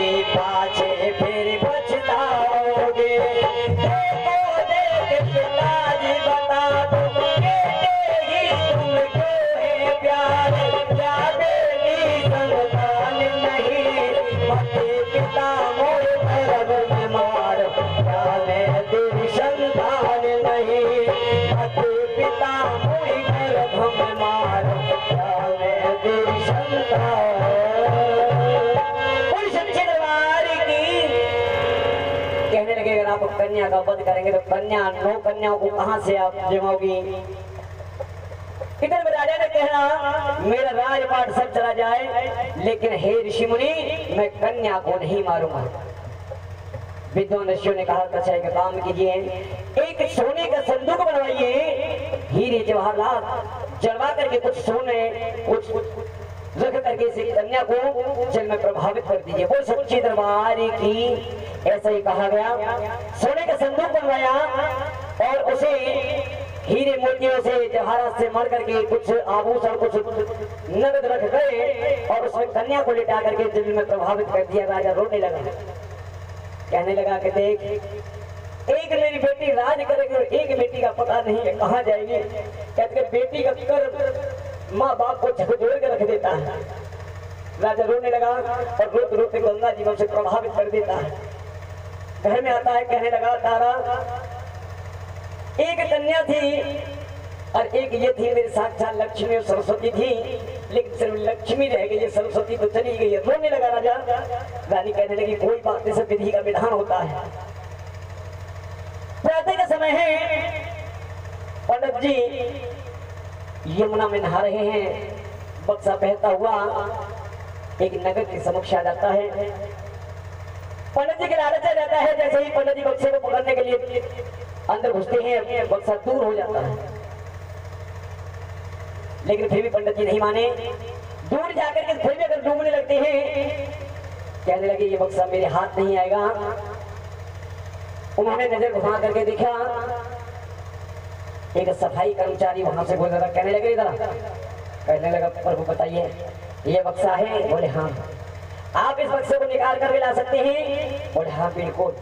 आगे पाछे फिर पछताओगे। देखो देख पिताजी बता दो बेटे ही तुमको है प्यार, क्या बेटी संतान नहीं, माते पिता मोर गर्भ में मार, क्या मैं तेरी संतान नहीं, माते पिता मोर गर्भ में मार, क्या मैं तेरी संतान। कोई सच्चे दरबार की कहने लगे अगर आप कन्या का वध करेंगे तो कन्या 9 कन्याओं को कहां से आप जमाओगी। इधर राजा ने कहना मेरा राजपाट सब चला जाए लेकिन हे ऋषि मुनि मैं कन्या को नहीं मारूंगा। विद्वान ऋषियों ने कहा अच्छा एक काम कीजिए, एक सोने का संदूक बनवाइए, हीरे जवाहरात जड़वा करके कुछ सोने कुछ रख करके इस कन्या को जल में प्रभावित कर दीजिए। वो सच्ची दरबार की ऐसा ही कहा गया। सोने का संदूक बनवाया और उसे हीरे मोतियों से जवाहरात से मर करके कुछ आभूषण कुछ नगद रख गए और उसमें कन्या को लिटा करके जल में प्रभावित कर दिया। राजा रोने लगा, कहने लगा कि देख एक मेरी बेटी राज करेगी और एक बेटी का पता नहीं है कहाँ जाएगी। कहते बेटी का कर माँ बाप को झकझोर के रख देता है। राजा रोने लगा और रोते रोते गंगा जी से प्रभावित कर देता है। घर में आता है, कहने लगा तारा एक कन्या थी और एक ये थी मेरे साक्षात लक्ष्मी और सरस्वती थी, लेकिन सिर्फ लक्ष्मी रह गई, सरस्वती तो चली गई है। रोने लगा राजा। रानी कहने लगी कोई बात नहीं, सब विधि का विधान होता है। प्रातः का समय है, पंडित जी यमुना में नहा रहे हैं, बक्सा बहता हुआ एक नगर के समक्ष आ जाता है। पंडित जी के लालच आ जाता है, जैसे ही पंडित जी बक्से को पकड़ने के लिए अंदर घुसते हैं बक्सा दूर हो जाता है, लेकिन फिर भी पंडित जी नहीं माने। दूर जाकर के फिर भी अगर डूबने लगते हैं, कहने लगे ये बक्सा मेरे हाथ नहीं आएगा। उन्होंने नजर घुमा करके देखा, एक सफाई कर्मचारी वहां से बोल रहा, कहने लगे इधर, कहने लगा प्रभु बताइए ये बक्सा है। बोले हाँ। आप इस बक्से को निकाल करके ला सकते हैं। बोले हाँ बिल्कुल,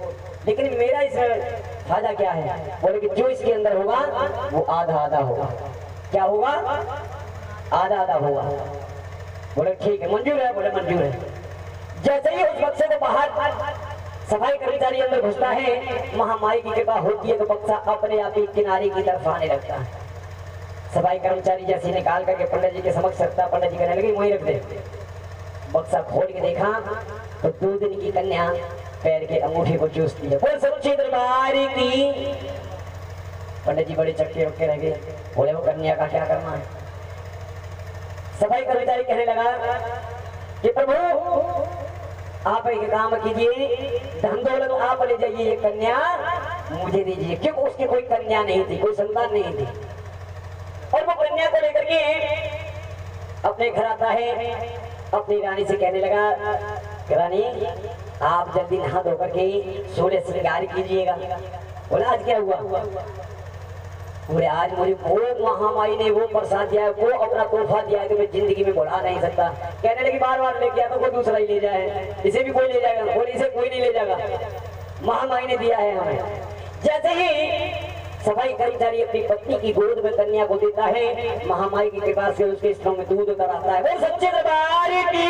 लेकिन मेरा इसमें फायदा क्या है। बोले कि जो इसके अंदर होगा वो आधा आधा होगा। क्या होगा? आधा आधा होगा। बोले ठीक है, मंजूर है। बोले मंजूर है। जैसे ही उस बक्से को बाहर सफाई कर्मचारी अंदर घुसता है, महामाई की कृपा होती है तो बक्सा अपने आप ही किनारे की तरफ आने लगता है। सफाई कर्मचारी जैसे निकाल करके पंडित जी के समक्ष रखता, पंडित जी कहने लगे वहीं रख दे। बक्सा खोल के देखा तो 2 दिन की कन्या पैर के अंगूठे को चूसती है। बोल सच्ची दरबार की। पंडित जी बड़े चक्के रखे रह गए। बोले वो कन्या का क्या करना है। सफाई कर्मचारी कहने लगा कि प्रभु आप एक काम कीजिए, धन दौलत आप ले जाइए, ये कन्या मुझे दीजिए, क्योंकि उसकी कोई कन्या नहीं थी, कोई संतान नहीं थी। और वो कन्या को लेकर के अपने घर आता है, अपनी रानी से कहने लगा रानी आप जल्दी नहा धो करके सूर्य श्रृंगार कीजिएगा। बोला आज क्या हुआ। बोले आज मुझे वो महामाई ने वो प्रसाद दिया है, वो अपना तोहफा दिया है, तो मैं जिंदगी में भुला नहीं सकता। कहने लगी बार बार लेके आता, कोई दूसरा ही ले जाए, इसे भी कोई ले जाएगा। बोले इसे कोई नहीं ले जाएगा, महामाई ने दिया है हमें। जैसे ही सफाई कर्मचारी अपनी पत्नी की गोद में कन्या को देता है, महामाई की कृपा से उसके स्तनों में दूध उतर आता है। वो सच्चे दरबार की।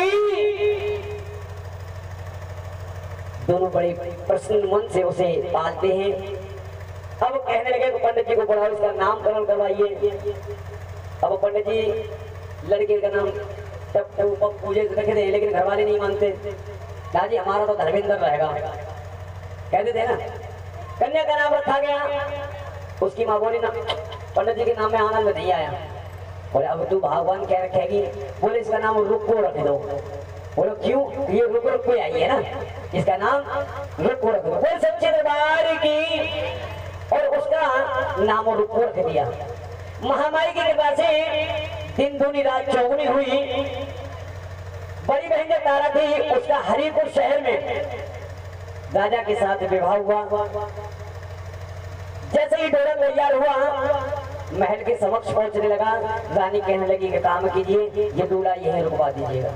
दोनों बड़े प्रसन्न मन से उसे पालते हैं। अब कहने लगे तो पंडित जी को बुलाओ, इसका नामकरण करवाइए। अब पंडित जी लड़के का नाम टप्पू पप्पू जैसे रखे थे, लेकिन घर वाले नहीं मानते। दादी हमारा तो धर्मेंद्र रहेगा, कहते थे ना। कन्या का नाम रखा गया, उसकी माँ बोली ना पंडित जी के नाम में आनंद नहीं आया। बोले अब तू भगवान क्या रखेगी। बोले इसका नाम रुक्को रख दो। बोलो क्यों, ये रुको रुको आई है ना, इसका नाम रुक्को रख दो। बोले सच्चे दरबार की। और उसका नाम रुक्को रख दिया। महामाई की कृपा से दिन दूनी रात चौगुनी हुई। बड़ी बहन जो तारा थी उसका हरिपुर शहर में राजा के साथ विवाह हुआ। जैसे ही डोरा तैयार हुआ, महल के समक्ष पहुंचने लगा। रानी कहने लगी कि काम कीजिए, ये दूल्हा यहीं रुकवा दीजिएगा।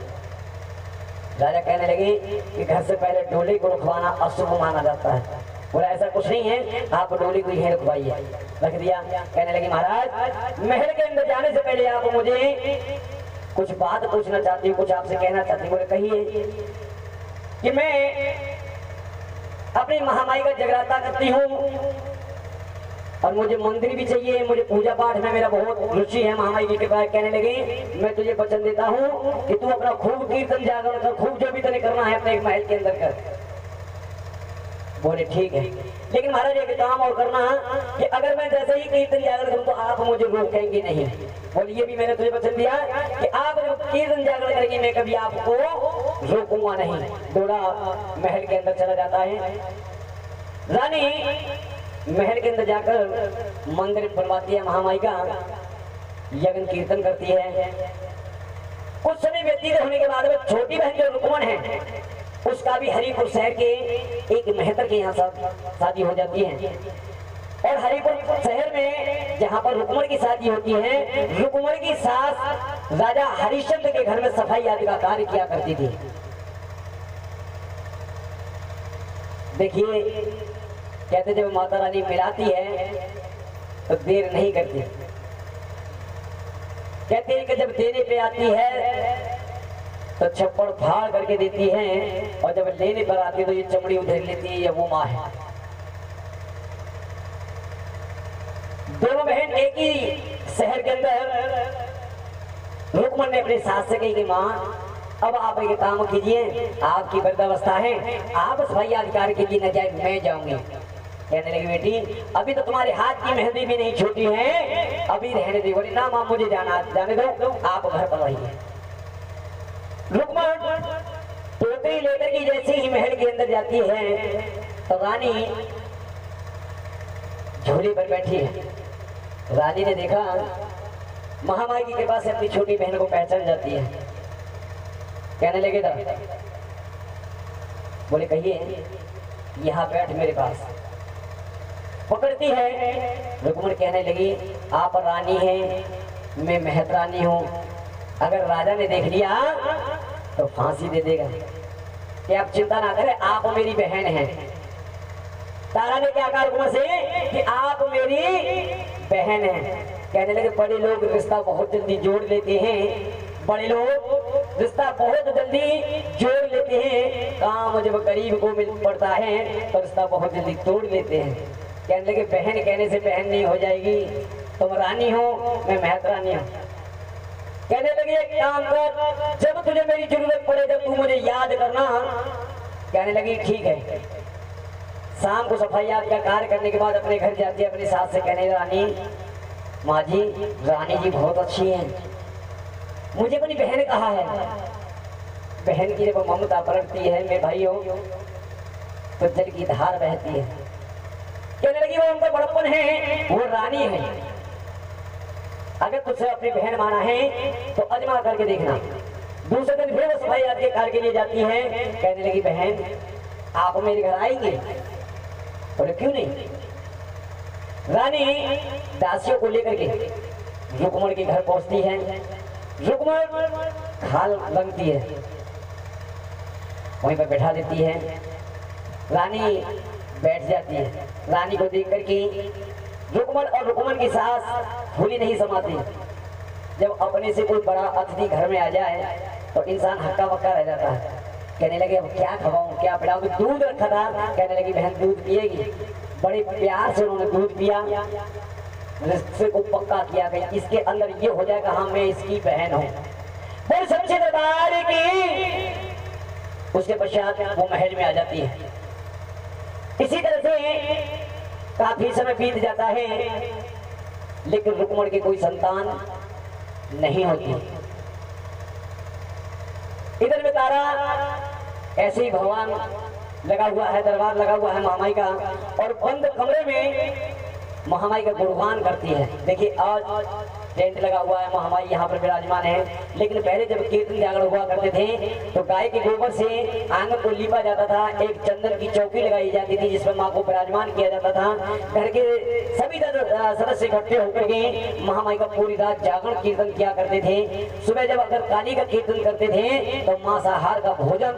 राजा कहने लगे कि घर से पहले डोली को रुकवाना अशुभ माना जाता है। बोला ऐसा कुछ नहीं है, आप डोली को यहीं रुकवाइए। रख दिया। कहने लगे महाराज महल के अंदर जाने से पहले आप मुझे कुछ बात पूछना चाहती हूँ, कुछ आपसे कहना चाहती हूँ। बोले कहिए। कि मैं अपनी महामाई का जगराता करती हूँ और मुझे मंदिर भी चाहिए, मुझे पूजा पाठ में मेरा बहुत रुचि है, महामाई की कृपा। कहने लगे मैं तुझे वचन देता हूँ कि तू अपना खूब कीर्तन जागरण कर, खूब जो भी तने करना है अपने एक महल के अंदर कर। बोले ठीक है, लेकिन महाराज एक काम और करना कि अगर मैं जैसे ही कीर्तन जागरण करूँ तो आप मुझे रोकेंगे नहीं। बोले ये भी मैंने तुझे वचन दिया कि आप जब कीर्तन जागरण करेंगे मैं कभी आपको रोकूंगा नहीं। डोला महल के अंदर चला जाता है। रानी महल के अंदर जाकर मंदिर बनवाती है महामाई का, यज्ञ कीर्तन करती है। कुछ समय व्यतीत होने के बाद में छोटी बहन जो रुक्मण है उसका भी हरिपुर शहर के एक मेहतर के यहाँ शादी हो जाती है। और हरिपुर शहर में जहाँ पर रुक्मण की शादी होती है, रुक्मण की सास राजा हरिश्चंद्र के घर में सफाई आदि का कार्य किया करती थी। देखिए कहते जब माता रानी मिलाती है तो देर नहीं करती। कहते हैं कि जब देने पे आती है तो छप्पड़ फाड़ करके देती है और जब लेने पर आती है तो ये चमड़ी उधेड़ लेती है, या वो माँ है। दोनों बहन एक ही शहर के अंदर। रुक्मण ने अपनी सास से कही कि माँ अब आप एक काम कीजिए, आपकी वृद्धावस्था है, आप सफाई अधिकार कीजिए, न जाए मैं जाऊंगी। कहने लगी बेटी अभी तो तुम्हारे हाथ की मेहंदी भी नहीं छूटी है, अभी रहने दे। बोली ना माँ मुझे जाने दो, आप घर पर रहिए। रुक्मण टोकरी लेकर की जैसे ही महल के अंदर जाती है तो रानी झूले पर बैठी है। रानी ने देखा महामाई की कृपा से अपनी छोटी बहन को पहचान जाती है। कहने लगे था, बोले कहिए यहाँ बैठ मेरे पास। पकड़ती है। रुक्मण कहने लगी आप रानी हैं, मैं महतरानी हूँ, अगर राजा ने देख लिया तो फांसी दे देगा। कि आप चिंता ना करें, आप मेरी बहन हैं। तारा ने क्या कहा रुक्मण से कि आप मेरी बहन हैं। कहने लगे बड़े लोग रिश्ता बहुत जल्दी जोड़ लेते हैं, बड़े लोग रिश्ता बहुत जल्दी जोड़ लेते हैं, काम जब गरीब को मिल पड़ता है तो रिश्ता बहुत जल्दी तोड़ लेते हैं। कहने लगे बहन कहने से बहन नहीं हो जाएगी, तुम रानी हो मैं महतरानी हूँ। कहने लगे एक काम कर, जब तुझे मेरी जरूरत पड़े जब तू मुझे याद करना। कहने लगी ठीक है। शाम को सफाई का कार्य करने के बाद अपने घर जाती है, अपनी सास से कहने रानी माँ जी रानी जी बहुत अच्छी हैं, मुझे अपनी बहन कहा है। बहन की जब ममता पलटती है मेरे भाइयों तो जल की धार बहती है। कहने लगी वो उनका बड़प्पन है, वो रानी है, अगर तुझसे अपनी बहन माना है तो अजमा करके देखना। दूसरे दिन फिर वो सफाई के कार्य के लिए जाती है। कहने लगी बहन आप मेरे घर आएंगे? बोले क्यों नहीं। रानी दासियों को लेकर के रुक्मण के घर पहुंचती है। रुक्मण खाल रंगती है, वहीं पर बैठा देती है। रानी बैठ जाती है। रानी को देख करके रुक्मण और रुक्मण की सास भूली नहीं समाती। जब अपने से कोई बड़ा अतिथि घर में आ जाए तो इंसान हक्का बक्का रह जाता है। कहने लगे अब क्या खवाऊं क्या पिलाऊं, दूध रखा था। कहने लगी बहन दूध पिएगी। बड़े प्यार से उन्होंने दूध पिया, रिश्ते को पक्का किया गया, इसके अंदर ये हो जाएगा हाँ मैं इसकी बहन हूँ। बड़े सच्चे दरबार की। उसके पश्चात वो महल में आ जाती है। इसी तरह से काफी समय बीत जाता है, लेकिन रुक्मण की कोई संतान नहीं होती। इधर में तारा ऐसे ही भगवान लगा हुआ है, दरबार लगा हुआ है महामाई का, और बंद कमरे में महामाई का गुणगान करती है। देखिए आज टेंट लगा हुआ है, महामाई यहाँ पर विराजमान है। लेकिन पहले जब कीर्तन जागरण हुआ करते थे तो गाय के गोबर से आंगन को लीपा जाता था, एक चंदन की चौकी लगाई जाती थी जिसमें माँ को विराजमान किया जाता था। घर के सभी सदस्य इकट्ठे होकर के महामाई का पूरी रात जागरण कीर्तन किया करते थे। सुबह जब अगर काली का कीर्तन करते थे तो मांसाहार का भोजन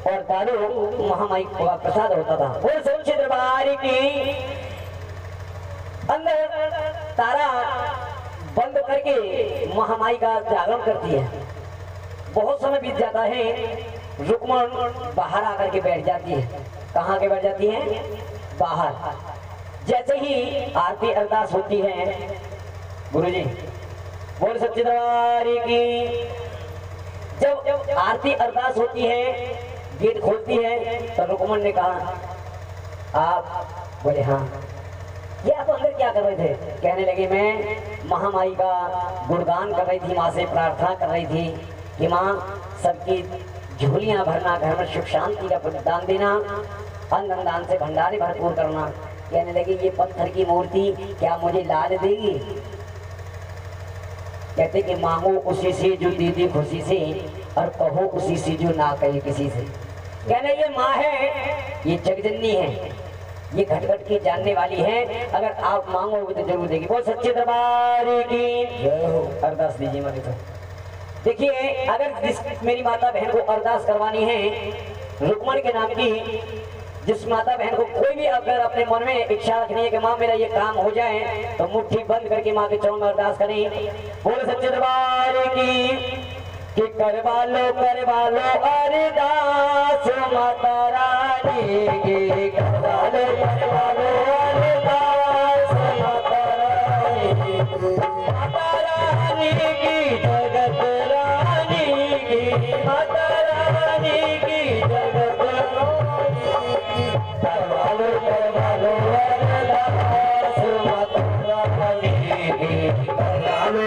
और दारू महामाई का प्रसाद होता था। बोल सच्चे दरबार की। अंदर तारा बंद करके महामाई का जागरण करती है। बहुत समय बीत जाता है, रुक्मण बाहर आकर के बैठ जाती है। कहाँ के बैठ जाती है? बाहर। जैसे ही आरती अरदास होती है, गुरुजी बोल सच्चे दरबार की। जब आरती अरदास होती है, गेट खोलती है तो रुक्मण ने कहा, आप? बोले हाँ। ये आप अंदर क्या कर रहे थे? कहने लगे मैं महामाई का गुणगान कर रही थी, माँ से प्रार्थना कर रही थी कि माँ सबकी झोलियां भरना, घर में सुख शांति का दान देना, अन्न दान से भंडारे भरपूर करना। कहने लगे ये पत्थर की मूर्ति क्या मुझे लाल देगी? कहते कि मांगो उसी से जो दे दे खुशी से, और कहो उसी से जो ना कहे किसी से। कहने ये माँ है, ये जगजननी है, ये घट घट की जानने वाली है, अगर आप मांगोगे तो जरूर देगी। बोल सच्चे दरबार की। अरदास दीजिए माता को। देखिए अगर मेरी माता बहन को अरदास करवानी है रुक्मण के नाम की, जिस माता बहन को कोई भी अगर अपने मन में इच्छा रखनी है कि माँ मेरा ये काम हो जाए, तो मुट्ठी बंद करके माँ के चरणों में अरदास करें। बोल सच्चे दरबार की कि करवा लो अरदास माता रानी की, करवा लो अरदास माता रानी की, जगत रानी की, माता रानी की जगत रानी। करवा लो अरदास माता रानी की, करवा लो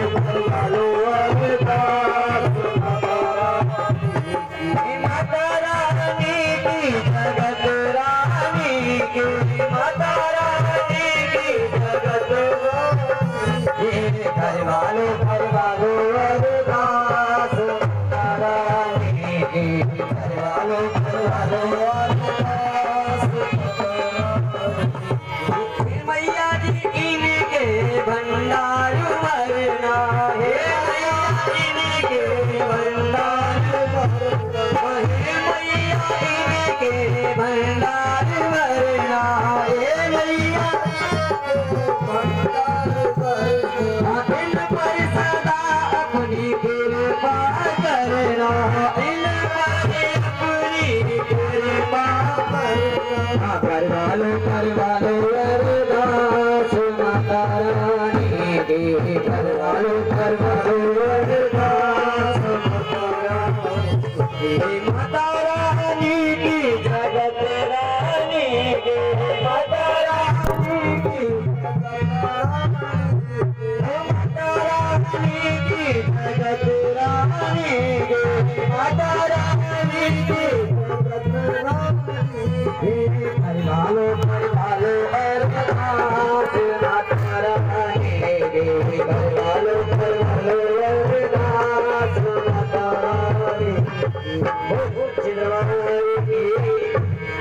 अरदास माता रानी की, जगत रानी की, माता रानी की जगत रानी। करवा लो अरदास माता रानी की, करवा लो अरदास मैया जी इनके भंडार भरना है, इनके भंडार भरना है, मैया इनके भंडार भरना है, मैया भंडार भरना। इन पर सदा अपनी कृपा करना, इन पर अपनी कृपा करना। करवा लो अरदास माता रानी की, करवा लो अरदास माता रानी की, जगत रानी की, माता रानी की, माता रानी की, जगत रानी की, माता रानी की, जगत रानी। करवा लो अरदास माता रानी की, करवा लो अरदास माता रानी की।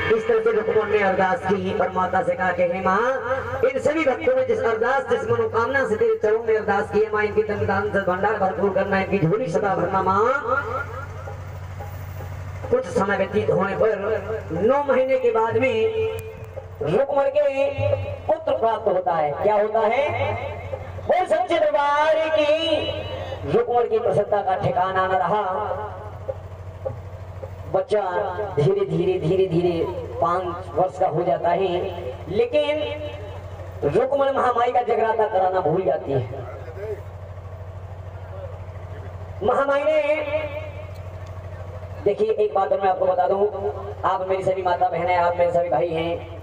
इस तरह से रुक्मण ने अरदास की और माता से कहा कि हे माँ, इन सभी भक्तों ने जिस अरदास जिस मनोकामना से तेरे चरणों में अरदास की है माँ, इनकी दान से भंडार भरपूर करना, इनकी झोली सदा भरना। माँ कुछ समय व्यतीत होने पर 9 महीने के बाद में रुक्मण के पुत्र प्राप्त होता है। क्या होता है? बोल सच्चे दरबार की। रुक्मण की प्रसन्नता का ठिकाना न रहा। बच्चा धीरे धीरे 5 वर्ष का हो जाता है, लेकिन रुक्मण महामाई का जगराता कराना भूल जाती है। महामाई ने देखिए एक बात और मैं आपको बता दूं, आप मेरी सभी माता बहनें, आप मेरे सभी भाई हैं।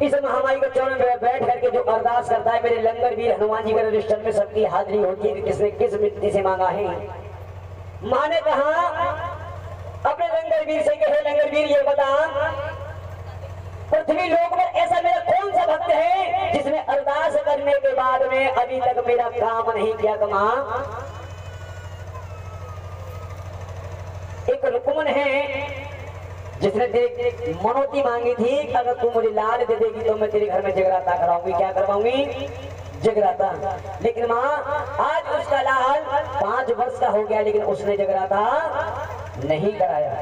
इस महामाई के चरण में बैठ करके जो अरदास करता है, मेरे लंगर वीर हनुमान जी के रजिस्टर में सबकी हाजिरी होती है कि किसने किस मिट्टी से मांगा है। माँ ने कहा अपने लंगर वीर से, कहे लंगर वीर ये बता, पृथ्वी लोक में ऐसा मेरा कौन सा भक्त भक्त है जिसने अरदास करने के बाद में अभी तक मेरा काम नहीं किया। कमा एक रुकमन है जिसने तेरी मनौती मांगी थी कि अगर तू मुझे लाल दे देगी तो मैं तेरे घर में जगराता कराऊंगी। क्या करवाऊंगी? जगराता। लेकिन माँ आज उसका लाल 5 वर्ष का हो गया लेकिन उसने जगराता नहीं कराया।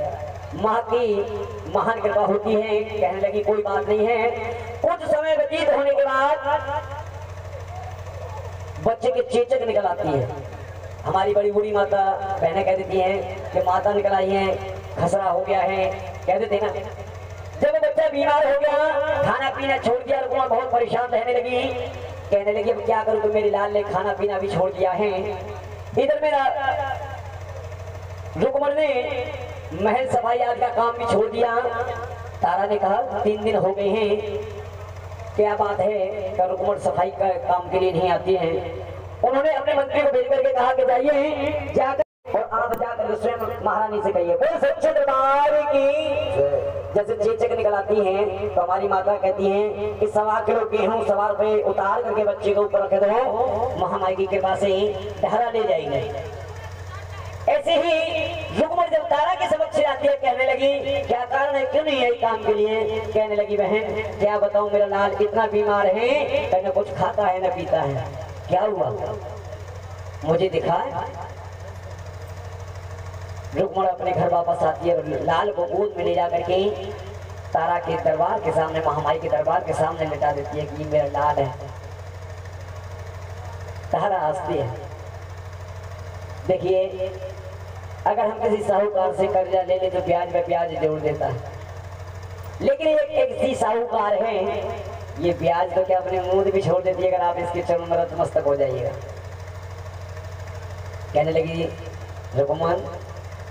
माँ की महान कृपा होती है। कहने लगी कोई बात नहीं है। कुछ समय व्यतीत होने के बाद बच्चे की चेचक निकल आती है। हमारी बड़ी बूढ़ी माता बहनें कह देती हैं कि माता निकल आई है, खसरा हो गया है, कह देते ना। जब बच्चा बीमार हो गया, खाना पीना छोड़ दिया, रुकमण बहुत परेशान रहने लगी। कहने लगी अब क्या करूं, तो मेरे लाल ने खाना पीना भी छोड़ दिया है। इधर मेरा रुकमण ने महल सफाई आदि का काम भी छोड़ दिया। तारा ने कहा 3 दिन हो गए हैं, क्या बात है कि रुकमण सफाई का काम के लिए नहीं आती है। उन्होंने अपने मंत्री को भेज करके कहा कि जाइए जाकर और आप जाकर स्वयं महारानी से कहिए बोल सच्चे दरबार की। जैसे चेचक निकल आती है तो हमारी माता कहती है कि 1.25 किलो गेहूं सवार पे उतार करके बच्चे के ऊपर रख दो, महामाई की कृपा से डहरा ले जाएंगे। ऐसे ही रुकमण जब तारा के समक्ष आती है कहने लगी क्या कारण है, क्यों नहीं आई काम के लिए। कहने लगी बहन क्या बताऊं, मेरा लाल इतना बीमार है, न कुछ खाता है न पीता है। क्या हुआ मुझे दिखा। रुकमण अपने घर वापस आती है और लाल को गोद में ले जाकर के तारा के दरबार के सामने, महामाई के दरबार के सामने लिटा देती है कि ये मेरा लाल है। तारा हंसती है। देखिए अगर हम किसी साहूकार से कर्जा ले ले तो ब्याज पे ब्याज जोड़ देता है, लेकिन एक सी साहूकार है ये ब्याज तो क्या अपने मुंह भी छोड़ देती है अगर आप इसके चरण में नतमस्तक हो जाइएगा। कहने लगी रुकमण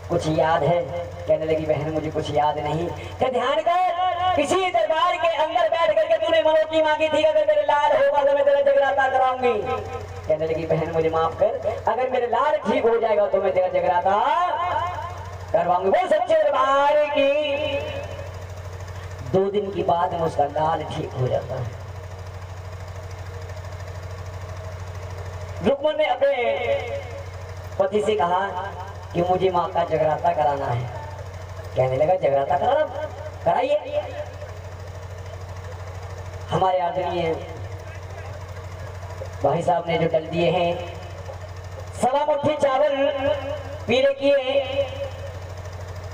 कुछ याद है। कहने लगी बहन मुझे कुछ याद नहीं। क्या ध्यान कर, किसी दरबार के अंदर बैठ करके तूने मनौती मांगी थी अगर मेरे लाल होगा तो मैं तेरा जगराता कराऊंगी। कहने लगी बहन मुझे माफ कर, अगर मेरे लाल ठीक हो जाएगा तो मैं तेरा जगराता करवाऊंगी। वो सच्चे दरबार की। 2 दिन की बाद में उसका लाल ठीक हो जाता है। रुकमण ने अपने पति से कहा कि मुझे माँ का जगराता कराना है। कहने लगा जगराता कराना, कराइए। हमारे आदरणीय भाई साहब ने जो डल दिए हैं 1.25 मुट्ठी चावल पीने किए,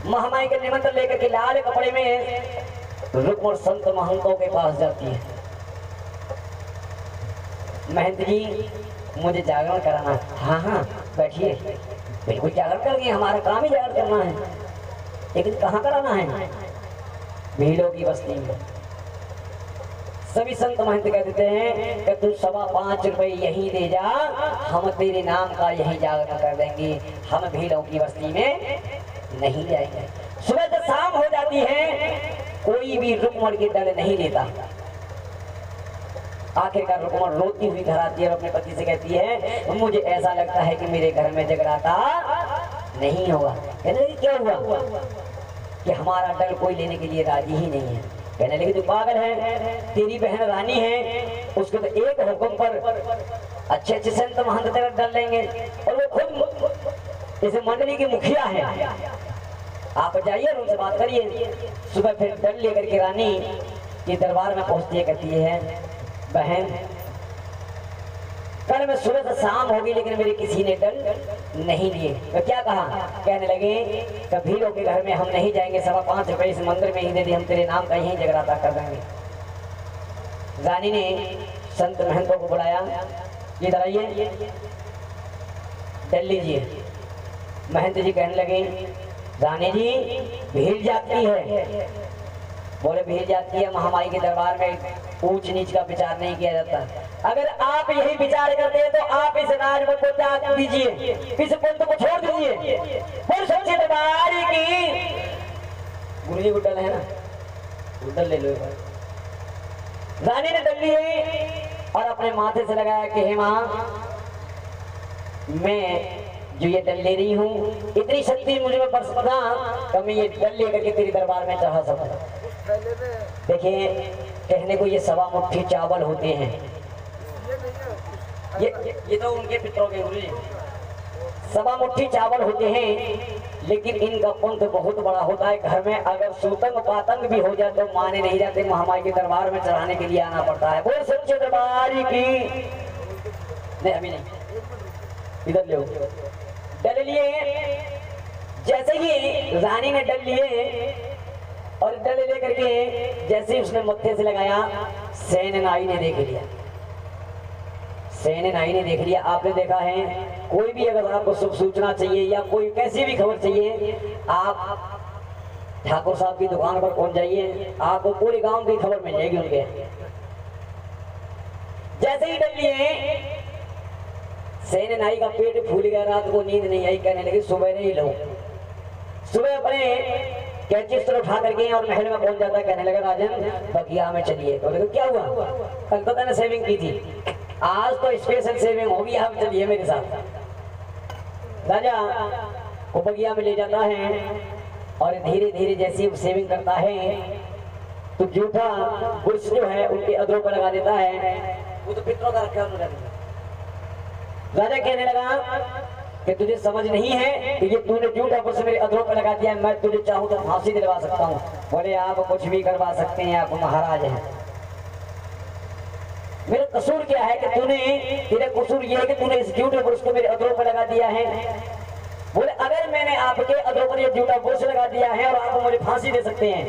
महामाई के निमंत्रण लेकर के लाल कपड़े में रुकमण संत महंतों के पास जाती है। महंत जी मुझे जागरण कराना है। हाँ हाँ बैठिए, बिल्कुल जागरण करेंगे, हमारा काम ही जागरण करना है। लेकिन कहाँ कराना है? भीलों की बस्ती में। सभी संत महंत कह देते हैं कि तू 5.25 रुपए यहीं दे जा, हम तेरे नाम का यही जागरण कर देंगे, हम भीलों की बस्ती में नहीं जाएंगे। सुबह जब शाम हो जाती है कोई भी रुकमण की दल नहीं लेता। आखिरकार रुकमण रोती हुई घर आती है और अपने पति से कहती है मुझे ऐसा लगता है कि मेरे घर में जगराता नहीं होगा। कहने लगी क्या हुआ? कि हमारा दल कोई लेने के लिए राजी ही नहीं है। कहने लगी तू पागल है, तेरी बहन रानी है, उसको तो एक हुक्म पर अच्छे अच्छे संत महंत तेरा दल लेंगे और वो खुद इस मंडली की मुखिया है। आप जाइए और उनसे बात करिए। सुबह फिर दल लेकर के रानी के दरबार में पहुंचती है। कहती है बहन कल मैं सुबह से शाम होगी लेकिन मेरे किसी ने दल नहीं लिए। तो क्या कहा? कहने लगे कभी लोग के घर में हम नहीं जाएंगे, 5.25 रुपए इस मंदिर में ही दे दी, हम तेरे नाम का यही जगराता कर देंगे। रानी ने संत महंतों को बुलाया, इधर आइए दल लीजिए। महंत जी कहने लगे रानी जी भीड़ जाती है। बोले भीड़ जाती है, महामाई के दरबार में ऊंच नीच का विचार नहीं किया जाता। अगर आप यही विचार करते हैं तो आप इस राजपथ को त्याग दीजिए, इस पंथ को छोड़ दीजिए। फिर सच्चे दरबार की गुरु जी को डल है ना, डल ले लो। रानी ने डल ली और अपने माथे से लगाया कि हे माँ मैं जो ये डल ले रही हूँ इतनी शक्ति मुझे में बरसना तो मैं ये डल लेकर के तेरे दरबार में चढ़ा सकूं। देखिए कहने को ये 1.25 मुट्ठी चावल होते हैं। ये तो उनके पितरों के गुरु जी 1.25 मुट्ठी चावल होते हैं, लेकिन इनका पंथ बहुत बड़ा होता है। घर में अगर सूतंग पातंग भी हो जाए तो माने नहीं जाते, महामाई के दरबार में चढ़ाने के लिए आना पड़ता है। बोल सच्चे दरबार की। नहीं अभी नहीं, इधर ले डल लिए। जैसे ही रानी ने डल लिए और डल ले करके जैसे ही उसने मत्थे से लगाया, सेनाई ने देख लिया। सेनाई ने देख लिया। आपने देखा है कोई भी अगर आपको शुभ सूचना चाहिए या कोई कैसी भी खबर चाहिए, आप ठाकुर साहब की दुकान पर पहुंच जाइए, आपको पूरे गांव की खबर मिल जाएगी उनके। जैसे ही डल लिए, सेनाई का पेट फूल गया, रात को नींद नहीं आई, कहने लगी सुबह नहीं लो। सुबह अपने कैचिस्टर उठा करके और महल में पहुंच जाता है, कहने लगा राजन बगिया में चलिए। तो देखो क्या हुआ, कल तो मैंने सेविंग की थी, आज तो स्पेशल सेविंग होगी, आप चलिए मेरे साथ। राजा को बगिया में ले जाता है और धीरे धीरे जैसे वो सेविंग करता है तो जूठा बुर्श जो है उनके अधरों पर लगा देता है। वो तो पितरों का रखा उन्होंने। राजा कहने लगा कि तुझे समझ नहीं है कि ये तूने जूठा बुर्श मेरे अधरों पर लगा दिया, मैं तुझे चाहूं तो फांसी दिलवा सकता हूँ। बोले आप कुछ भी करवा सकते हैं, आप महाराज हैं। मेरा कसूर क्या है कि तेरा कसूर ये है कि तूने इस जूठे बुर्श को मेरे अधरों पर लगा दिया है। बोले अगर मैंने आपके अधरों पर ये जूठा बुर्श लगा दिया है और आप मुझे फांसी दे सकते हैं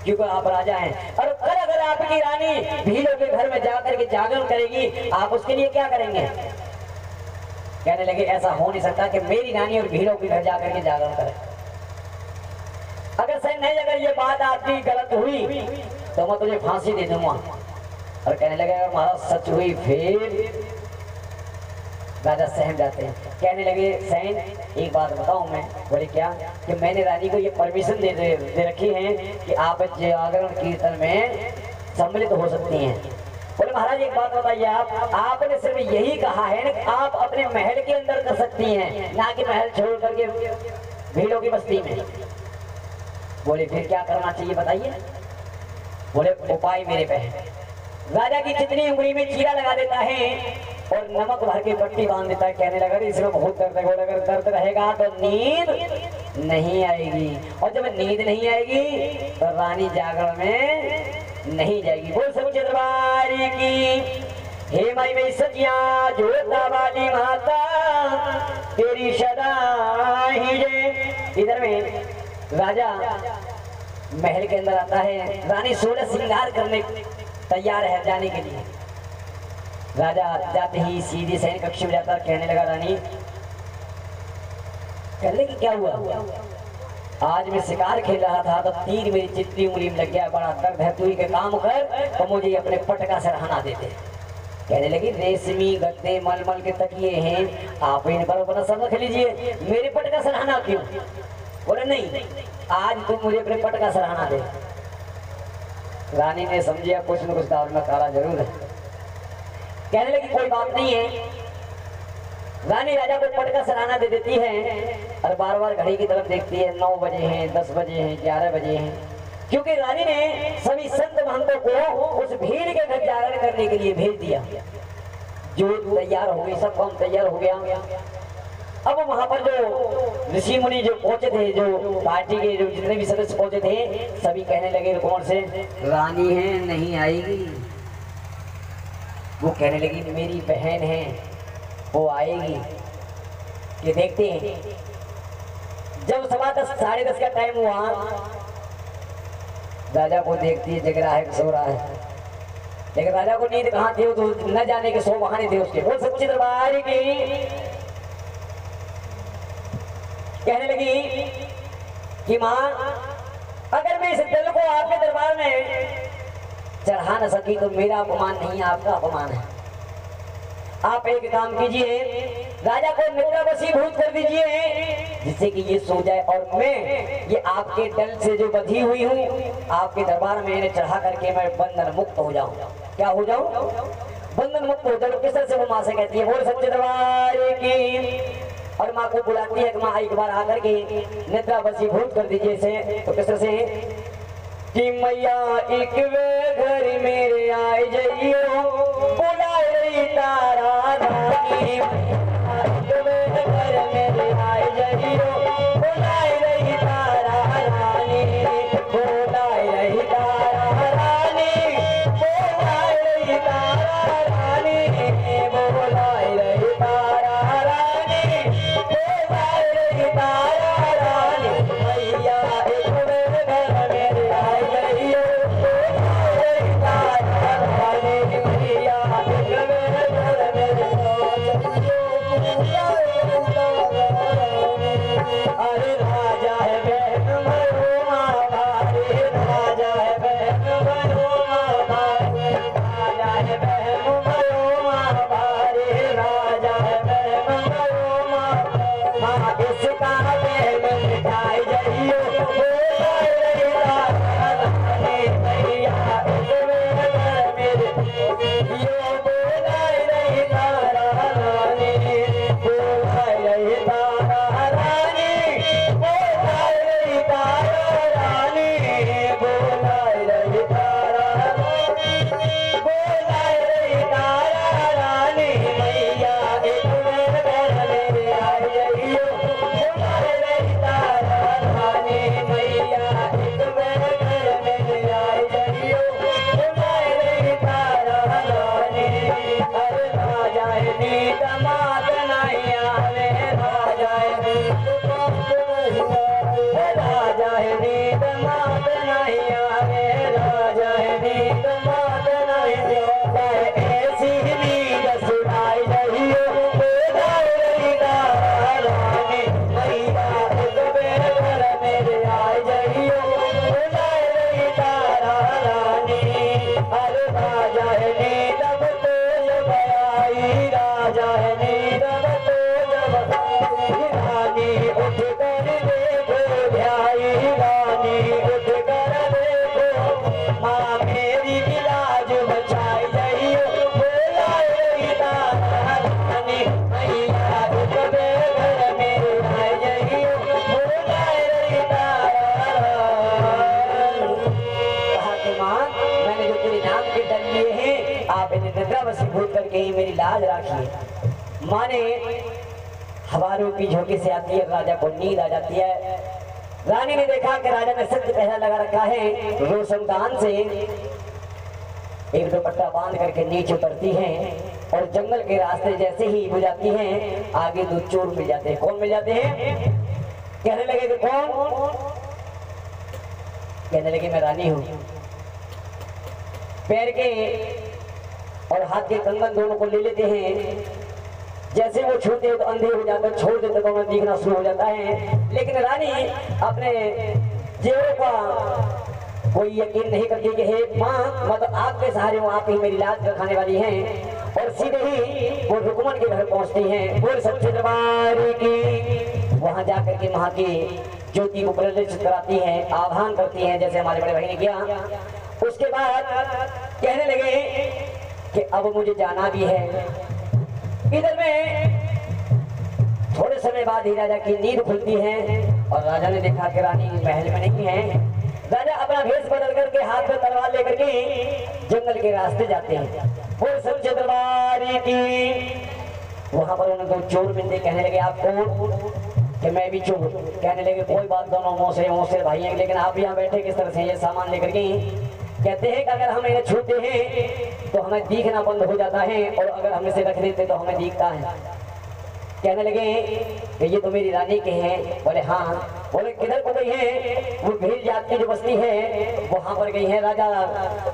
क्योंकि आप राजा हैं, और कल अगर आपकी रानी भीलों के घर में जाकर के जागरण करेगी, आप उसके लिए क्या करेंगे? कहने लगे ऐसा हो नहीं सकता कि मेरी रानी और भीलों के घर जाकर के जागरण करे। अगर सही नहीं, अगर ये बात आपकी गलत हुई तो मैं तुझे फांसी दे दूंगा। और कहने लगे अगर महाराज सच हुई फिर? राजा सहम जाते हैं। कहने लगे सैन एक बात बताऊं मैं। बोले क्या? कि मैंने रानी को ये परमिशन दे रखी है कि आप जागरण कीर्तन में सम्मिलित हो सकती हैं। बोले महाराज एक बात बताइए, आपने सिर्फ यही कहा है ना कि आप अपने महल के अंदर कर सकती हैं, ना कि महल छोड़ करके भीड़ों की बस्ती में। बोले फिर क्या करना चाहिए बताइए? बोले उपाय मेरे पे है। राजा की जितनी उंगली में चीरा लगा देता है और नमक भर के पट्टी बांध देता है। कहने लगा इसमें बहुत दर्द है, अगर दर्द रहेगा तो नींद नहीं आएगी, और जब नींद नहीं आएगी तो रानी जागरण में नहीं जाएगी। बोल सच्चे दरबार की। हे माई में सजिया जोता वाली माता तेरी सदा ही जय। इधर में राजा महल के अंदर आता है, रानी 16 श्रृंगार करने तैयार है जाने के लिए। राजा जाते ही सीधे सैनिक कक्ष में जाता, कहने लगा रानी, कहने की क्या हुआ? आज मैं शिकार खेल रहा था तो तीर मेरी चित्ती उंगली में लग गया, बड़ा दर्द है, तू ही के काम कर तो मुझे अपने पटका सरहाना देते। कहने लगी रेशमी गद्दे मलमल के तकिए हैं, आप इन पर अपना सब रख लीजिए, मेरे पटका सरहाना क्यों? बोले नहीं, आज तुम मुझे अपने पटका सरहाना दे। रानी ने समझिया कुछ न कुछ दाल में काला जरूर है। कहने लगी कोई बात नहीं है। रानी राजा को पटका सराहना दे देती है और बार बार घड़ी की तरफ देखती है। 9 बजे हैं, 10 बजे हैं, 11 बजे हैं, क्योंकि रानी ने सभी संत महंतों को उस भीड़ के घर जागरण करने के लिए भेज दिया। जो तैयार हो गई, सब काम तैयार हो गया। अब वहां पर जो ऋषि मुनि जो पहुंचे थे, जो पार्टी के जो जितने भी सदस्य पहुंचे थे, सभी कहने लगे कौन से? रानी है नहीं आएगी। वो कहने लगी मेरी बहन है वो आएगी। ये देखते हैं जब 10:15 साढ़े 10 का टाइम हुआ, राजा को देखती है जग रहा है सो रहा है, लेकिन राजा को नींद कहाँ थे, तो न जाने के 100 बहाने थे उसके। बोल सच्चे दरबार की। कहने लगी कि माँ अगर मैं इस दिल को आपके दरबार में चढ़ा न सकी तो मेरा अपमान नहीं, आपका अपमान है। आप एक काम कीजिए, राजा को निद्रा वशीभूत कर दीजिए जिससे कि ये सो जाए और मैं ये आपके दल से जो बधी हुई हूँ आपके दरबार में इन्हें चढ़ा करके मैं बंधन मुक्त हो जाऊं। क्या हो जाऊं? बंधन मुक्त हो जाऊं। किस तरह से वो माँ से कहती है? बोल सच्चे दरबार की। और माँ को बुलाती है कि माँ एक बार आकर के निद्रा वशीभूत कर दीजिए इसे। तो किस तरह से? कि मैया एक वे घर मेरे आए जइयो बुलाए रही तारा रानी एक वे घर मेरे आए जइयो बुलाए रही तारा रानी बुलाए रही तारा रानी बुलाए रही तारा रानी बुलाए रही तारा रानी बुलाए रही तारा रानी मैया एक वे घर मेरे आए जइयो बुलाए रही तारा रानी मैया एक वे घर मेरे आए जइयो बुलाए रही तारा रानी अरे राजा है बहन मरुआ भाई राजा है बहन मरुआ भाई राजा है बहन मरुआ भाई राजा है बहन मरुआ माँ इसका बहन मिठाई जइयो बोलाए रही तारा रानी मैया इस घर मेरे यो बोलाए रही तारा रानी बोलाए रही तारा रानी बोलाए रही तारा रानी बोलाए रही तारा रानी बोलाए रही तारा रानी मैया एक घर मेरे आए जइयो बोलाए रही तारा रानी मैया एक घर मेरे आए जइयो बोलाए रही तारा रानी अरे राजा है नीत मात नहीं आवे राजा है नीत मात नहीं आवे राजा है नीत मात नहीं आवे राजा है नीत मात नहीं आवे ऐसी नींद सुनाई जइयो बोलाए रही तारा रानी मैया एक घर मेरे आए जइयो बोलाए रही तारा रानी अरे राजा है नीतम तो जब आई राजा है नीतम तो जब आई रानी उठ कर देखो ध्याई रानी उठ कर देखो माँ मेरी इलाज बचाई जइयो बोलाए रही तारा रानी मैया एक घर मेरे आए जइयो बोलाए रही तारा रानी कहा कि माँ मैंने जो तेरे नाम के डर लिए हैं आप इन्हें निद्रा वशीभूत करके ही मेरी लाज राखिए। माँ ने हवारों की झोंके से आती है राजा को नींद आ जाती है। रानी ने देखा कि राजा ने सत्य पहरा लगा रखा है रोशनदान से एक दुपट्टा बांध करके नीचे उतरती हैं और जंगल के रास्ते जैसे ही हो जाती हैं आगे दो चोर मिल जाते हैं। कौन मिल जाते हैं? कहने लगे कि कौन? कहने लगे मैं रानी हूँ। पैर के और हाथ के कंगन दोनों को ले लेते हैं। जैसे वो छूते तो अंधे हो जाते, छोड़ देते तो उन्हें दिखना शुरू हो जाता है। लेकिन रानी अपने जेवरों का कोई यकीन नहीं करती कि हे माँ मतलब आपके सहारे हूँ, आप ही मेरी लाज रखाने वाली हैं। और सीधे ही वो रुकमन के घर पहुंचती हैं। बोल सच्चे दरबार की। वहां जाकर के वहां की ज्योति को प्रज्वलित कराती हैं, आह्वान करती हैं जैसे हमारे बड़े भाई ने किया। उसके बाद कहने लगे कि अब मुझे जाना भी है। इधर में थोड़े समय बाद ही राजा की नींद खुलती है और राजा ने देखा कि रानी महल में नहीं है। राजा अपना भेष बदल करके हाथ में तलवार लेकर के जंगल के रास्ते जाते हैं। वो सच्चे दरबार की। वहां पर उन्हें दो चोर मिलते। कहने लगे आप कौन? कि मैं भी चोर। कहने लगे कोई बात, दोनों मोसे भाई हैं, लेकिन आप यहाँ बैठे किस तरह से ये सामान लेकर के? कहते हैं कि अगर हम इन्हें छूते हैं तो हमें दिखना बंद हो जाता है और अगर हम इसे रख देते तो हमें दिखता है। कहने लगे कि ये तो मेरी रानी के हैं। बोले हाँ। बोले किधर को गई है? वो भील जात की जो बस्ती है वहां पर गई है। राजा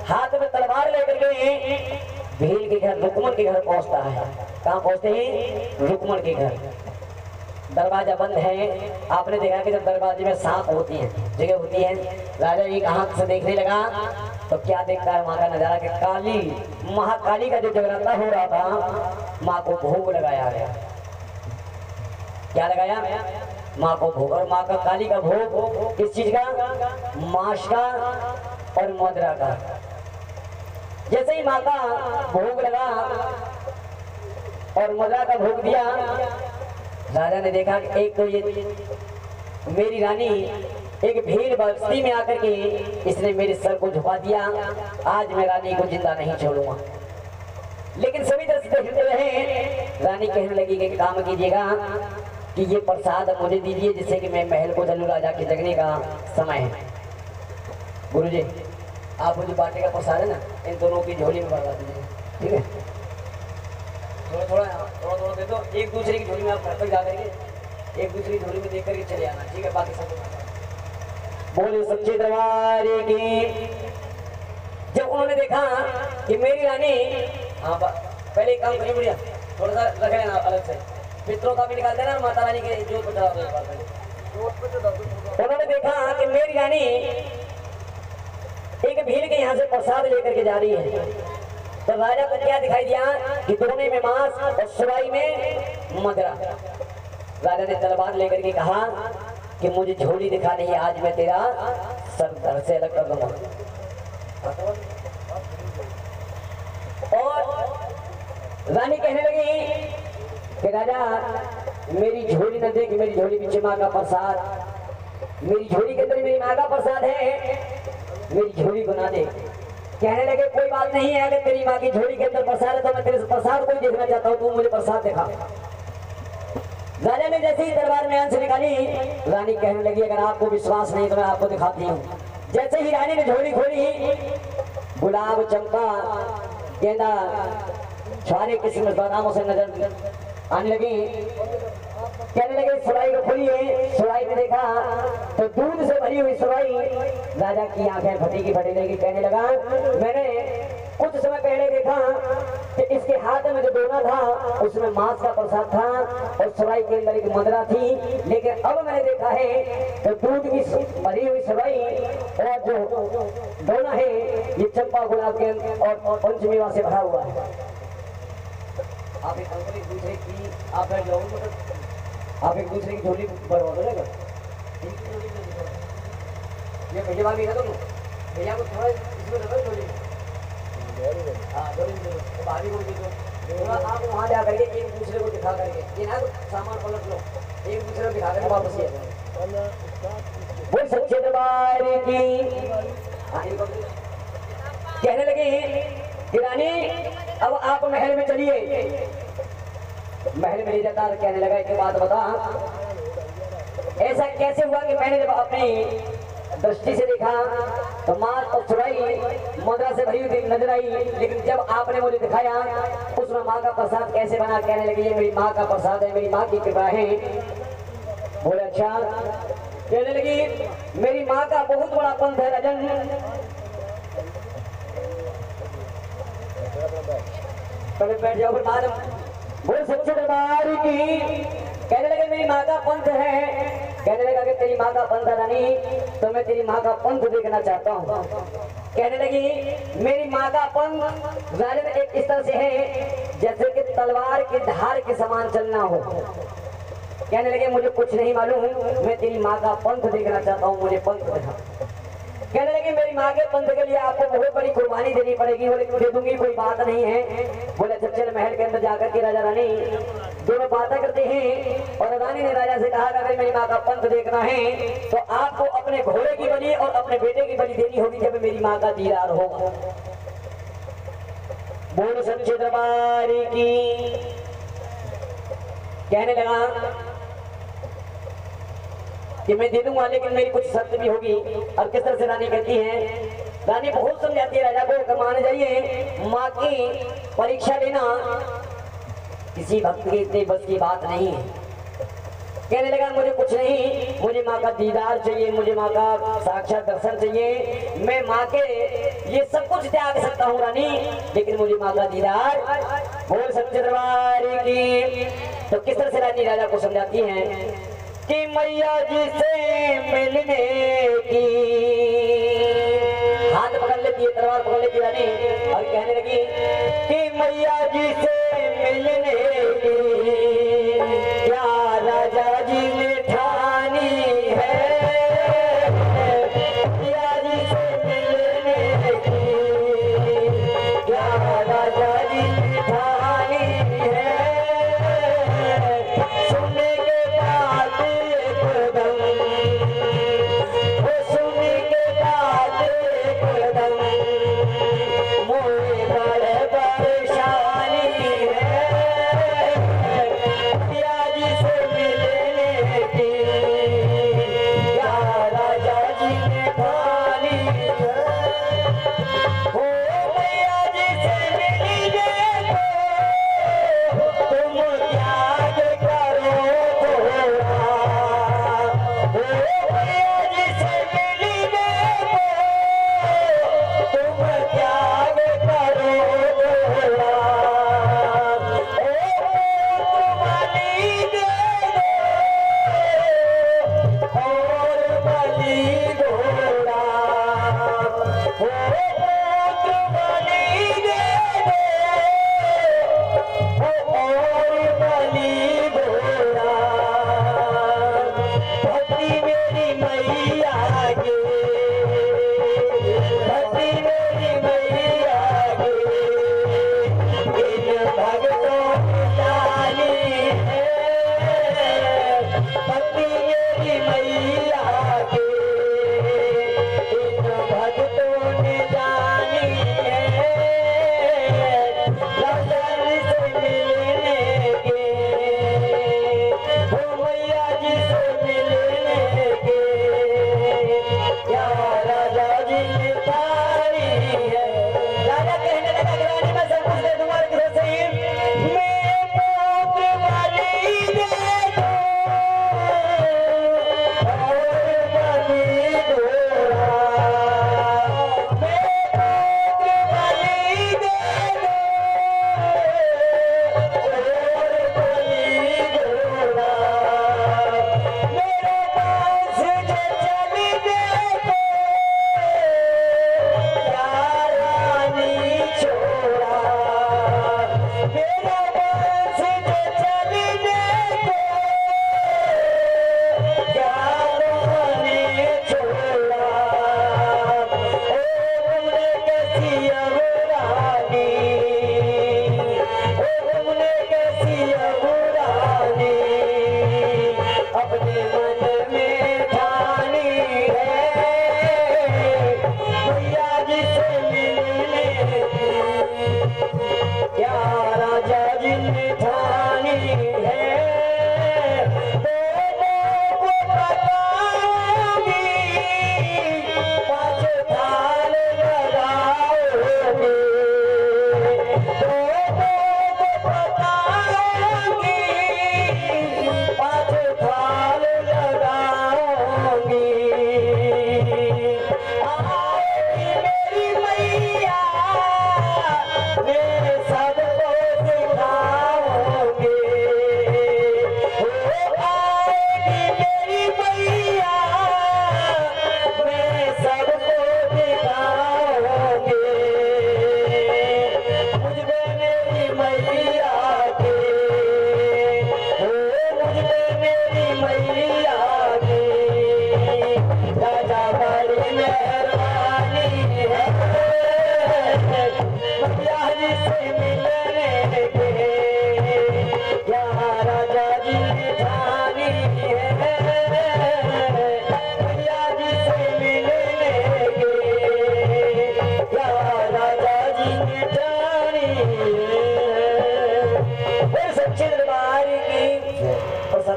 हाथ में तलवार लेकर गए। भील के घर रुकमन के घर पहुंचता है। कहाँ पहुंचते हैं? रुकमन के घर। दरवाजा बंद है। आपने देखा कि जब दरवाजे में सांप होती है, जगह होती है, राजा एक आंख से देखने लगा तो क्या देखता है वहां का नजारा कि काली महाकाली का जो जगराता हो रहा था, माँ को भोग लगाया गया। क्या लगाया? माँ को भोग। और माँ का काली का भोग किस चीज का? मांस का और मदरा का। जैसे ही माँ का भोग लगा और मदरा का भोग दिया, राजा ने देखा कि एक तो ये मेरी रानी एक भीड़ बस्ती में आकर के इसने मेरे सर को झुका दिया। आज मैं रानी को जिंदा नहीं छोड़ूंगा। लेकिन सभी तरह से देखते रहे। रानी कहने लगी कि काम कीजिएगा कि ये प्रसाद मुझे दीजिए, जिससे कि मैं महल को चलूं, राजा के जगने का समय है। गुरुजी, आप मुझे बाटे का प्रसाद है ना, इन दोनों की झोली में भरवा दीजिए, ठीक है? थोड़ा थोड़ा दे दो, एक दूसरे की झोली में आप घर तक जा करके एक दूसरी झोली में देख करके चले आना, ठीक है? बाकी सब बोले सच्चे दरबार की। जब उन्होंने देखा कि मेरी रानी, हाँ पहले एक काम करिए बढ़िया, थोड़ा सा रख लेना अलग से, पितरों का भी निकाल देना, माता रानी के जो उन्होंने देखा कि मेरी रानी एक भीड़ के यहाँ से प्रसाद लेकर के जा रही है। तो राजा को क्या दिखाई दिया कि दोने में मांस और सुराई में मदरा। राजा ने तलवार लेकर के कहा कि मुझे झोली दिखा नहीं, आज मैं तेरा सर धड़ से अलग कर दूंगा। और रानी कहने लगी कि राजा मेरी झोली न देख, मेरी झोली पीछे माँ का प्रसाद, मेरी झोली के अंदर मेरी माँ का प्रसाद है, मेरी झोली को ना दे। कहने लगे कोई बात नहीं है, अगर तेरी माँ की झोली के अंदर प्रसाद है तो मैं तेरे प्रसाद को ही देखना चाहता हूँ, तू मुझे प्रसाद दिखा। राजा ने जैसे ही दरबार में अंश निकाली, रानी कहने लगी अगर आपको विश्वास नहीं तो मैं आपको दिखाती हूँ। जैसे ही रानी ने झोली खोली, गुलाब, चंपा, गेंदा, सारे किस्म के बादामों से नजर आने लगी। कहने लगे सुराई को खोलिए। सुराई में देखा तो दूध से भरी हुई सुराई। राजा की आंखें फटी की फटी लगी। कहने लगा मैंने कुछ समय पहले देखा कि इसके हाथ में जो दोना था उसमें मांस का प्रसाद था और सुराई के अंदर एक मदरा थी, लेकिन अब मैंने देखा है तो दूध की भरी हुई सुराई और जो दोना है ये चंपा, गुलाब के और पंचमेवा से भरा हुआ है। आप एक दूसरे की आप बैठ जाओ, आप एक दूसरे की झोली भरवा दो। ये भैया भाभी है, दोनों भैया को थोड़ा इसमें रखो झोली। हाँ झोली भाभी को भी दो। थोड़ा आप वहाँ जा करके एक दूसरे को दिखा करके ये ना सामान पलट लो, एक दूसरे को दिखा करके वापस ये वो सच्चे दरबार की। कहने लगे कि रानी अब आप महल में चलिए। महल में ले जाता कहने लगा एक बात बता, ऐसा कैसे हुआ कि मैंने जब अपनी दृष्टि से देखा तो मांस और सुराई मदरा से भरी हुई नजर आई, लेकिन जब आपने मुझे दिखाया उसमें माँ का प्रसाद कैसे बना। कहने लगी ये मेरी माँ का प्रसाद है, मेरी माँ की कृपा है। बोले अच्छा। कहने लगी मेरी माँ का बहुत बड़ा पंथ है राजन। पहले बैठ जाओ बाद बोल सच्चे दरबार की। कहने लगे मेरी माँ का पंथ है। कहने लगा कि तेरी माँ का पंथ है रानी, तो मैं तेरी माँ का पंथ देखना चाहता हूँ। कहने लगी मेरी माँ का पंथ राजन एक इस तरह से है जैसे कि तलवार की धार के समान चलना हो। कहने लगे मुझे कुछ नहीं मालूम, मैं तेरी माँ का पंथ देखना चाहता हूँ, मुझे पंथ दिखा। कहने लगे मेरी माँ के पंथ के लिए आपको बहुत बड़ी कुर्बानी देनी पड़ेगी। बोले दे दूंगी, कोई बात नहीं है। बोले चल महल के अंदर जाकर के राजा रानी दोनों बातें करते हैं। और रानी ने राजा से कहा अगर मेरी माँ का पंथ देखना है तो आपको अपने घोड़े की बलि और अपने बेटे की बलि देनी होगी जब मेरी माँ का दीदार होगा। बोल सच्चे दरबार की। कहने लगा कि मैं दे दूंगा लेकिन मेरी कुछ शर्त भी होगी। और किस तरह से रानी कहती है, रानी बहुत समझाती है राजा को, मान जाइए माँ की परीक्षा लेना किसी भक्त के इतने बस की बात नहीं है। कहने लगा मुझे कुछ नहीं, मुझे माँ का दीदार चाहिए, मुझे माँ का साक्षात दर्शन चाहिए। मैं माँ के ये सब कुछ त्याग सकता हूँ रानी, लेकिन मुझे माँ का दीदार। बोल सच्चे दरबार की। तो किस तरह से रानी राजा को समझाती है कि मैया जी से मिलने की, हाथ पकड़ लेती है, तलवार पकड़ लेती है रानी और कहने लगी कि मैया जी से मिलने की क्या राजा जी ने ठानी है, मैया जी से मिलने की क्या राजा जी ने ठानी है। सुनने के बाद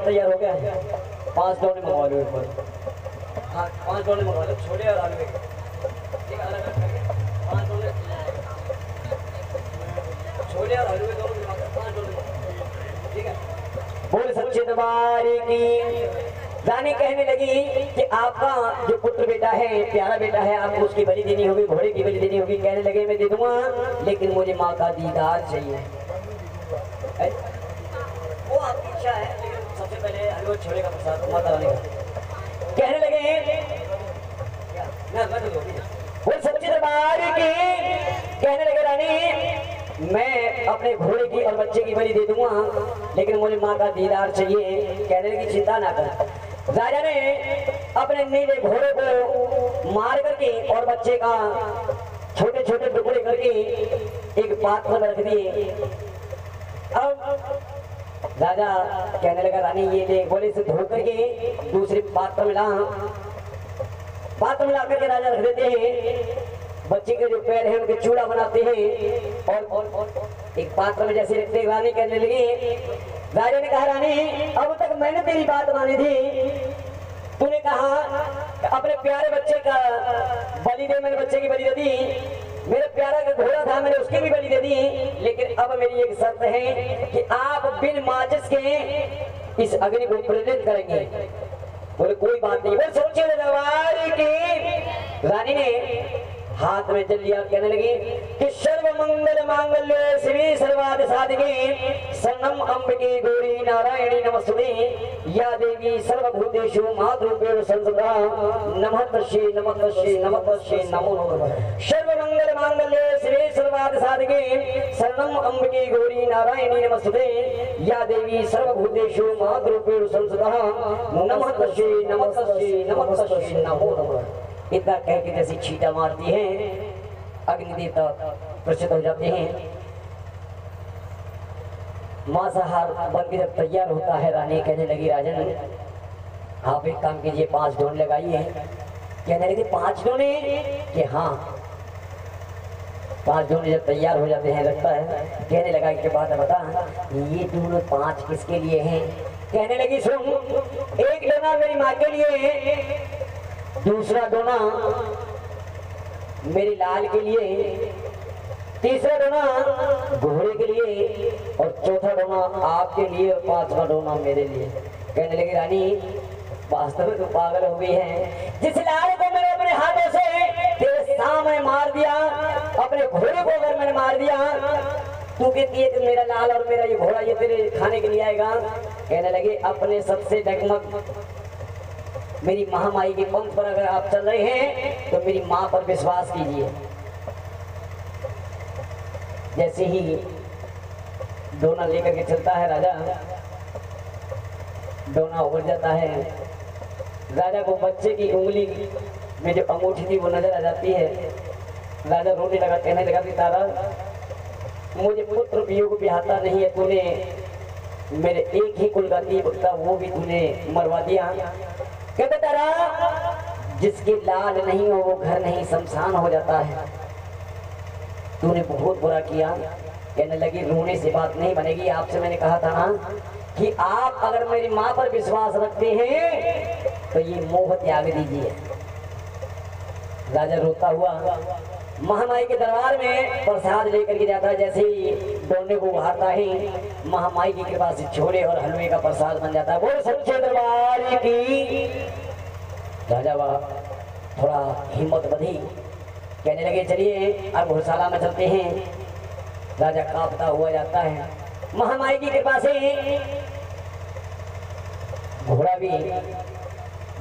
तैयार हो गया है। 5 डोले मंगवा लो ऊपर। हाँ 5 डोले मंगवा लो, छोले और आलू के ठीक अलग अलग करके 5 डोले छोले और आलू के दोनों मिलाकर 5 डोले ठीक है। बोल सच्चे दरबार की। रानी कहने लगी कि आपका जो पुत्र बेटा है, प्यारा बेटा है, आपको उसकी बलि देनी होगी, घोड़े की बलि देनी होगी। कहने लगे मैं दे दूंगा, लेकिन मुझे माँ का दीदार चाहिए। वो आपकी इच्छा है, लेकिन सबसे पहले हलवा छोड़े का प्रसाद माता रानी का। कहने लगे वो सच्चे दरबार की। कहने लगे रानी मैं अपने घोड़े की और बच्चे की बलि दे दूंगा, लेकिन मुझे माँ का दीदार चाहिए। कहने लगी चिंता ना कर। राजा ने अपने नीले घोड़े को मार करके और बच्चे का छोटे छोटे टुकड़े करके एक पात्र में रख दिए। अब राजा कहने लगा रानी ये ले, घोड़े से धो करके दूसरे पात्र में ला करके राजा रख देते हैं। बच्चे के जो पैर हैं उनके चूड़ा बनाते हैं और एक पात्र में जैसे रखते। रानी कहने लगी, राजा ने कहा रानी अब तक मैंने तेरी बात मानी थी, तूने कहा अपने प्यारे बच्चे का बलि दे, मैंने बच्चे की बलि दे दी। मेरा प्यारा का घोड़ा था, मैंने उसकी भी बलि दे दी, लेकिन अब मेरी एक शर्त है कि आप बिन माचिस के इस अग्नि को प्रज्वलित करेंगे। बोले कोई बात नहीं। बोले सोचिए दरबार की। रानी ने हाथ में चल लिया, कहने लगी कि सर्व मंगल मांगल्ये शिवे सर्वार्थ साधिके शरणं अम्बिके गौरी नारायणी नमस्तुते या देवी सर्वभूतेषु मातृरूपेण संस्थिता नमः तस्यै नमः तस्यै नमः तस्यै नमो नमः। सर्व मंगल मांगल्ये शिवे सर्वार्थ साधिके शरणं अम्बिके गौरी नारायणी नमस्तुते या देवी सर्वभूतेषु मातृरूपेण संस्थिता नमः तस्यै नमः तस्यै नमः तस्यै नमो नमः। इतना कह के जैसी छींटा मारती है अग्निदेवता प्रचलित हो जाते हैं। मांसाहार बनकर जब तैयार होता है रानी कहने लगी राजन आप एक काम कीजिए 5 ढोने लगाइए। कहने लगी 5 ढोने कि हाँ 5 ढोने जब तैयार हो जाते हैं लगता है कहने लगा के बाद बता ये दोनों 5 किसके लिए हैं। कहने लगी सुन एक डोना मेरी माँ के लिए, दूसरा डोना मेरी लाल के लिए, तीसरा डोना घोड़े के लिए और चौथा डोना आपके लिए और 5वां डोना मेरे लिए। कहने लगी रानी वास्तव में तो पागल हो गई है, जिस लाल को मैंने अपने हाथों से तेरे सामने मार दिया, अपने घोड़े को अगर मैंने मार दिया तू कहती है कि मेरा लाल और मेरा ये घोड़ा ये तेरे खाने के लिए आएगा। कहने लगे अपने सबसे डगमग मेरी महामाई के पंथ पर अगर आप चल रहे हैं तो मेरी माँ पर विश्वास कीजिए। जैसे ही डोना लेकर के चलता है राजा, डोना उड़ जाता है, राजा को बच्चे की उंगली में जो अंगूठी थी वो नजर आ जाती है। राजा रोने लगा, कहने लगा कि तारा मुझे पुत्र वियोग बिहाता नहीं है, तूने मेरे एक ही कुल का दीप था वो भी तूने मरवा दिया। कहते तारा जिसके लाल नहीं हो वो घर नहीं शमशान हो जाता है, तूने बहुत बुरा किया। कहने लगी रोने से बात नहीं बनेगी, आपसे मैंने कहा था ना कि आप अगर मेरी माँ पर विश्वास रखते हैं तो ये मोह त्याग दीजिए। राजा रोता हुआ महामाई के दरबार में प्रसाद लेकर के जाता है। जैसे ही डोने को उहारता है महामाई की कृपा से छोले और हलवे का प्रसाद बन जाता है। बोल सच्चे दरबार की। राजा थोड़ा हिम्मत बधी, कहने लगे चलिए अब घोड़शाला में चलते हैं। राजा कांपता हुआ जाता है। महामाई की कृपा से घोड़ा भी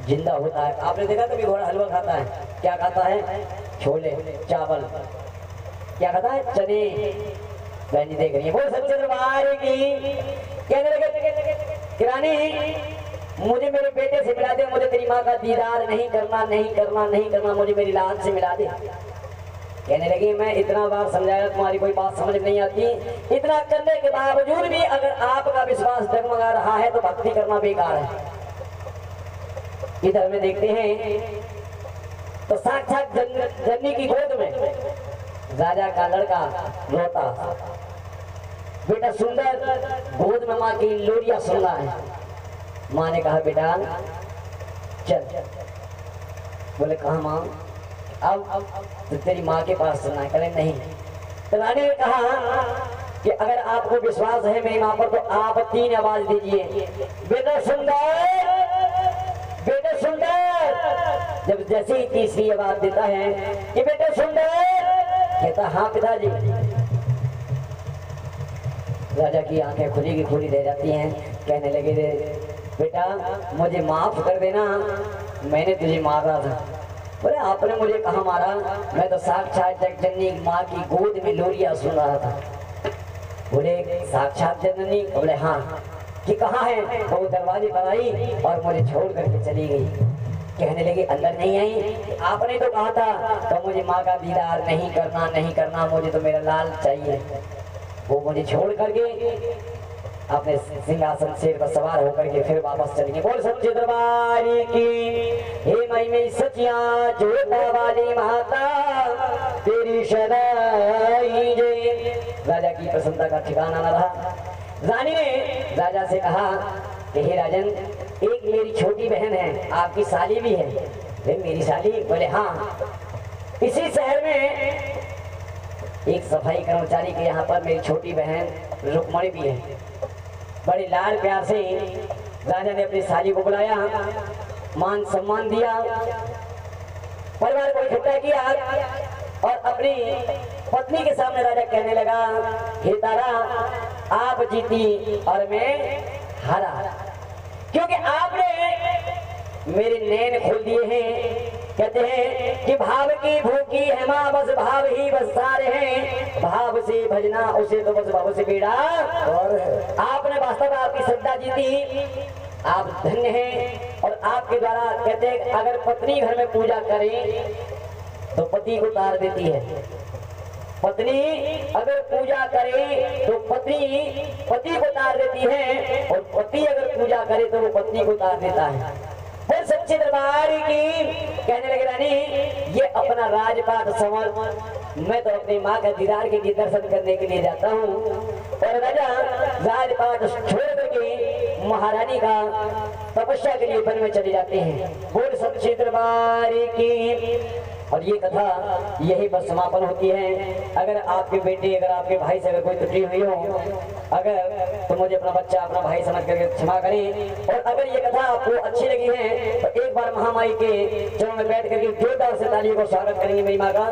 जिंदा होता है। आपने देखा कभी घोड़ा हलवा खाता है? क्या खाता है? छोले चावल। क्या खाता है? चने। बहन जी देख रही है। बोल सच्चे दरबार की। कहने लगे रानी मुझे मेरे बेटे से मिला दे, मुझे तेरी माँ का दीदार नहीं करना नहीं करना नहीं करना, मुझे मेरी लाल से मिला दे। कहने लगी मैं इतना बार समझाया तुम्हारी कोई बात समझ नहीं आती, इतना करने के बावजूद भी अगर आपका विश्वास डगमगा रहा है तो भक्ति करना बेकार है। इधर में देखते हैं तो साक्षात जननी की गोद में राजा का लड़का रोता, बेटा सुंदर गोद में माँ की लोरिया सुन रहा है। माँ ने कहा बेटा चल। बोले कहा माँ? अब तो तेरी माँ के पास सुनना है। कहे नहीं। तो रानी ने कहा कि अगर आपको विश्वास है मेरी माँ पर तो आप 3 आवाज दीजिए, बेटा सुंदर, बेटा सुंदर। जब जैसे ही तीसरी आवाज देता है कि बेटा सुंदर, कहता हाँ पिताजी। राजा की आंखें खुली की खुली रह जाती हैं। कहने लगे बेटा मुझे माफ कर देना, मैंने तुझे मारा था। बोले आपने मुझे कहाँ मारा? मैं तो साक्षात जगजननी माँ की गोद में लोरिया सुन रहा था। बोले साक्षात जननी? बोले हाँ। कि कहाँ है? वो दरवाजे पर आई और मुझे छोड़ करके चली गई। कहने लगे अंदर नहीं आई? आपने तो कहा था तो मुझे माँ का दीदार नहीं करना नहीं करना, मुझे तो मेरा लाल चाहिए। वो मुझे छोड़ करके अपने सिंहासन शेर पर सवार होकर के फिर वापस चलेंगे। बोल सच्चे दरबार की। हे मई में सचिया जोता वाली माता तेरी शराई जय। राजा की प्रसन्नता का ठिकाना न रहा। रानी ने राजा से कहा कि हे राजन एक मेरी छोटी बहन है, आपकी साली भी है। मेरी साली? बोले हाँ। इसी शहर में एक सफाई कर्मचारी के यहाँ पर मेरी छोटी बहन रुक्मणी भी है। बड़े लाड प्यार से राजा ने अपनी साली को बुलाया, मान सम्मान दिया, परिवार को इकट्ठा किया। और अपनी पत्नी के सामने राजा कहने लगा, हे तारा आप जीती और मैं हारा, क्योंकि आपने मेरे नैन खोल दिए हैं। कहते हैं कि भाव की भूखी है माँ, बस भाव ही बस सारे हैं, भाव से भजना उसे तो बस भाव से बेड़ा। और आपने वास्तव में आपकी श्रद्धा जीती, आप धन्य हैं। और आपके द्वारा कहते हैं अगर पत्नी घर में पूजा करे तो पति को तार देती है, पत्नी अगर पूजा करे तो पति को तार देती है, और पति अगर पूजा करे तो वो पत्नी को तार देता है। फिर सच्चे दरबार की कहने लगे रानी ये अपना राजपाट समर, मैं तो अपनी माँ का दीदार के दर्शन करने के लिए जाता हूँ। और राजा राजपाट छोड़ करके महारानी का तपस्या के लिए वन में चले जाते हैं। बोल सच्चे दरबार की। और ये कथा यही पर समापन होती है। अगर आपके बेटे अगर आपके भाई से अगर कोई त्रुटि हुई हो, अगर तो मुझे अपना बच्चा अपना भाई समझ करके क्षमा करें। और अगर ये कथा आपको अच्छी लगी है तो एक बार महामाई के चरणों में बैठ करके जोरदार से तालियों को स्वागत करेंगे मेरी माँ का।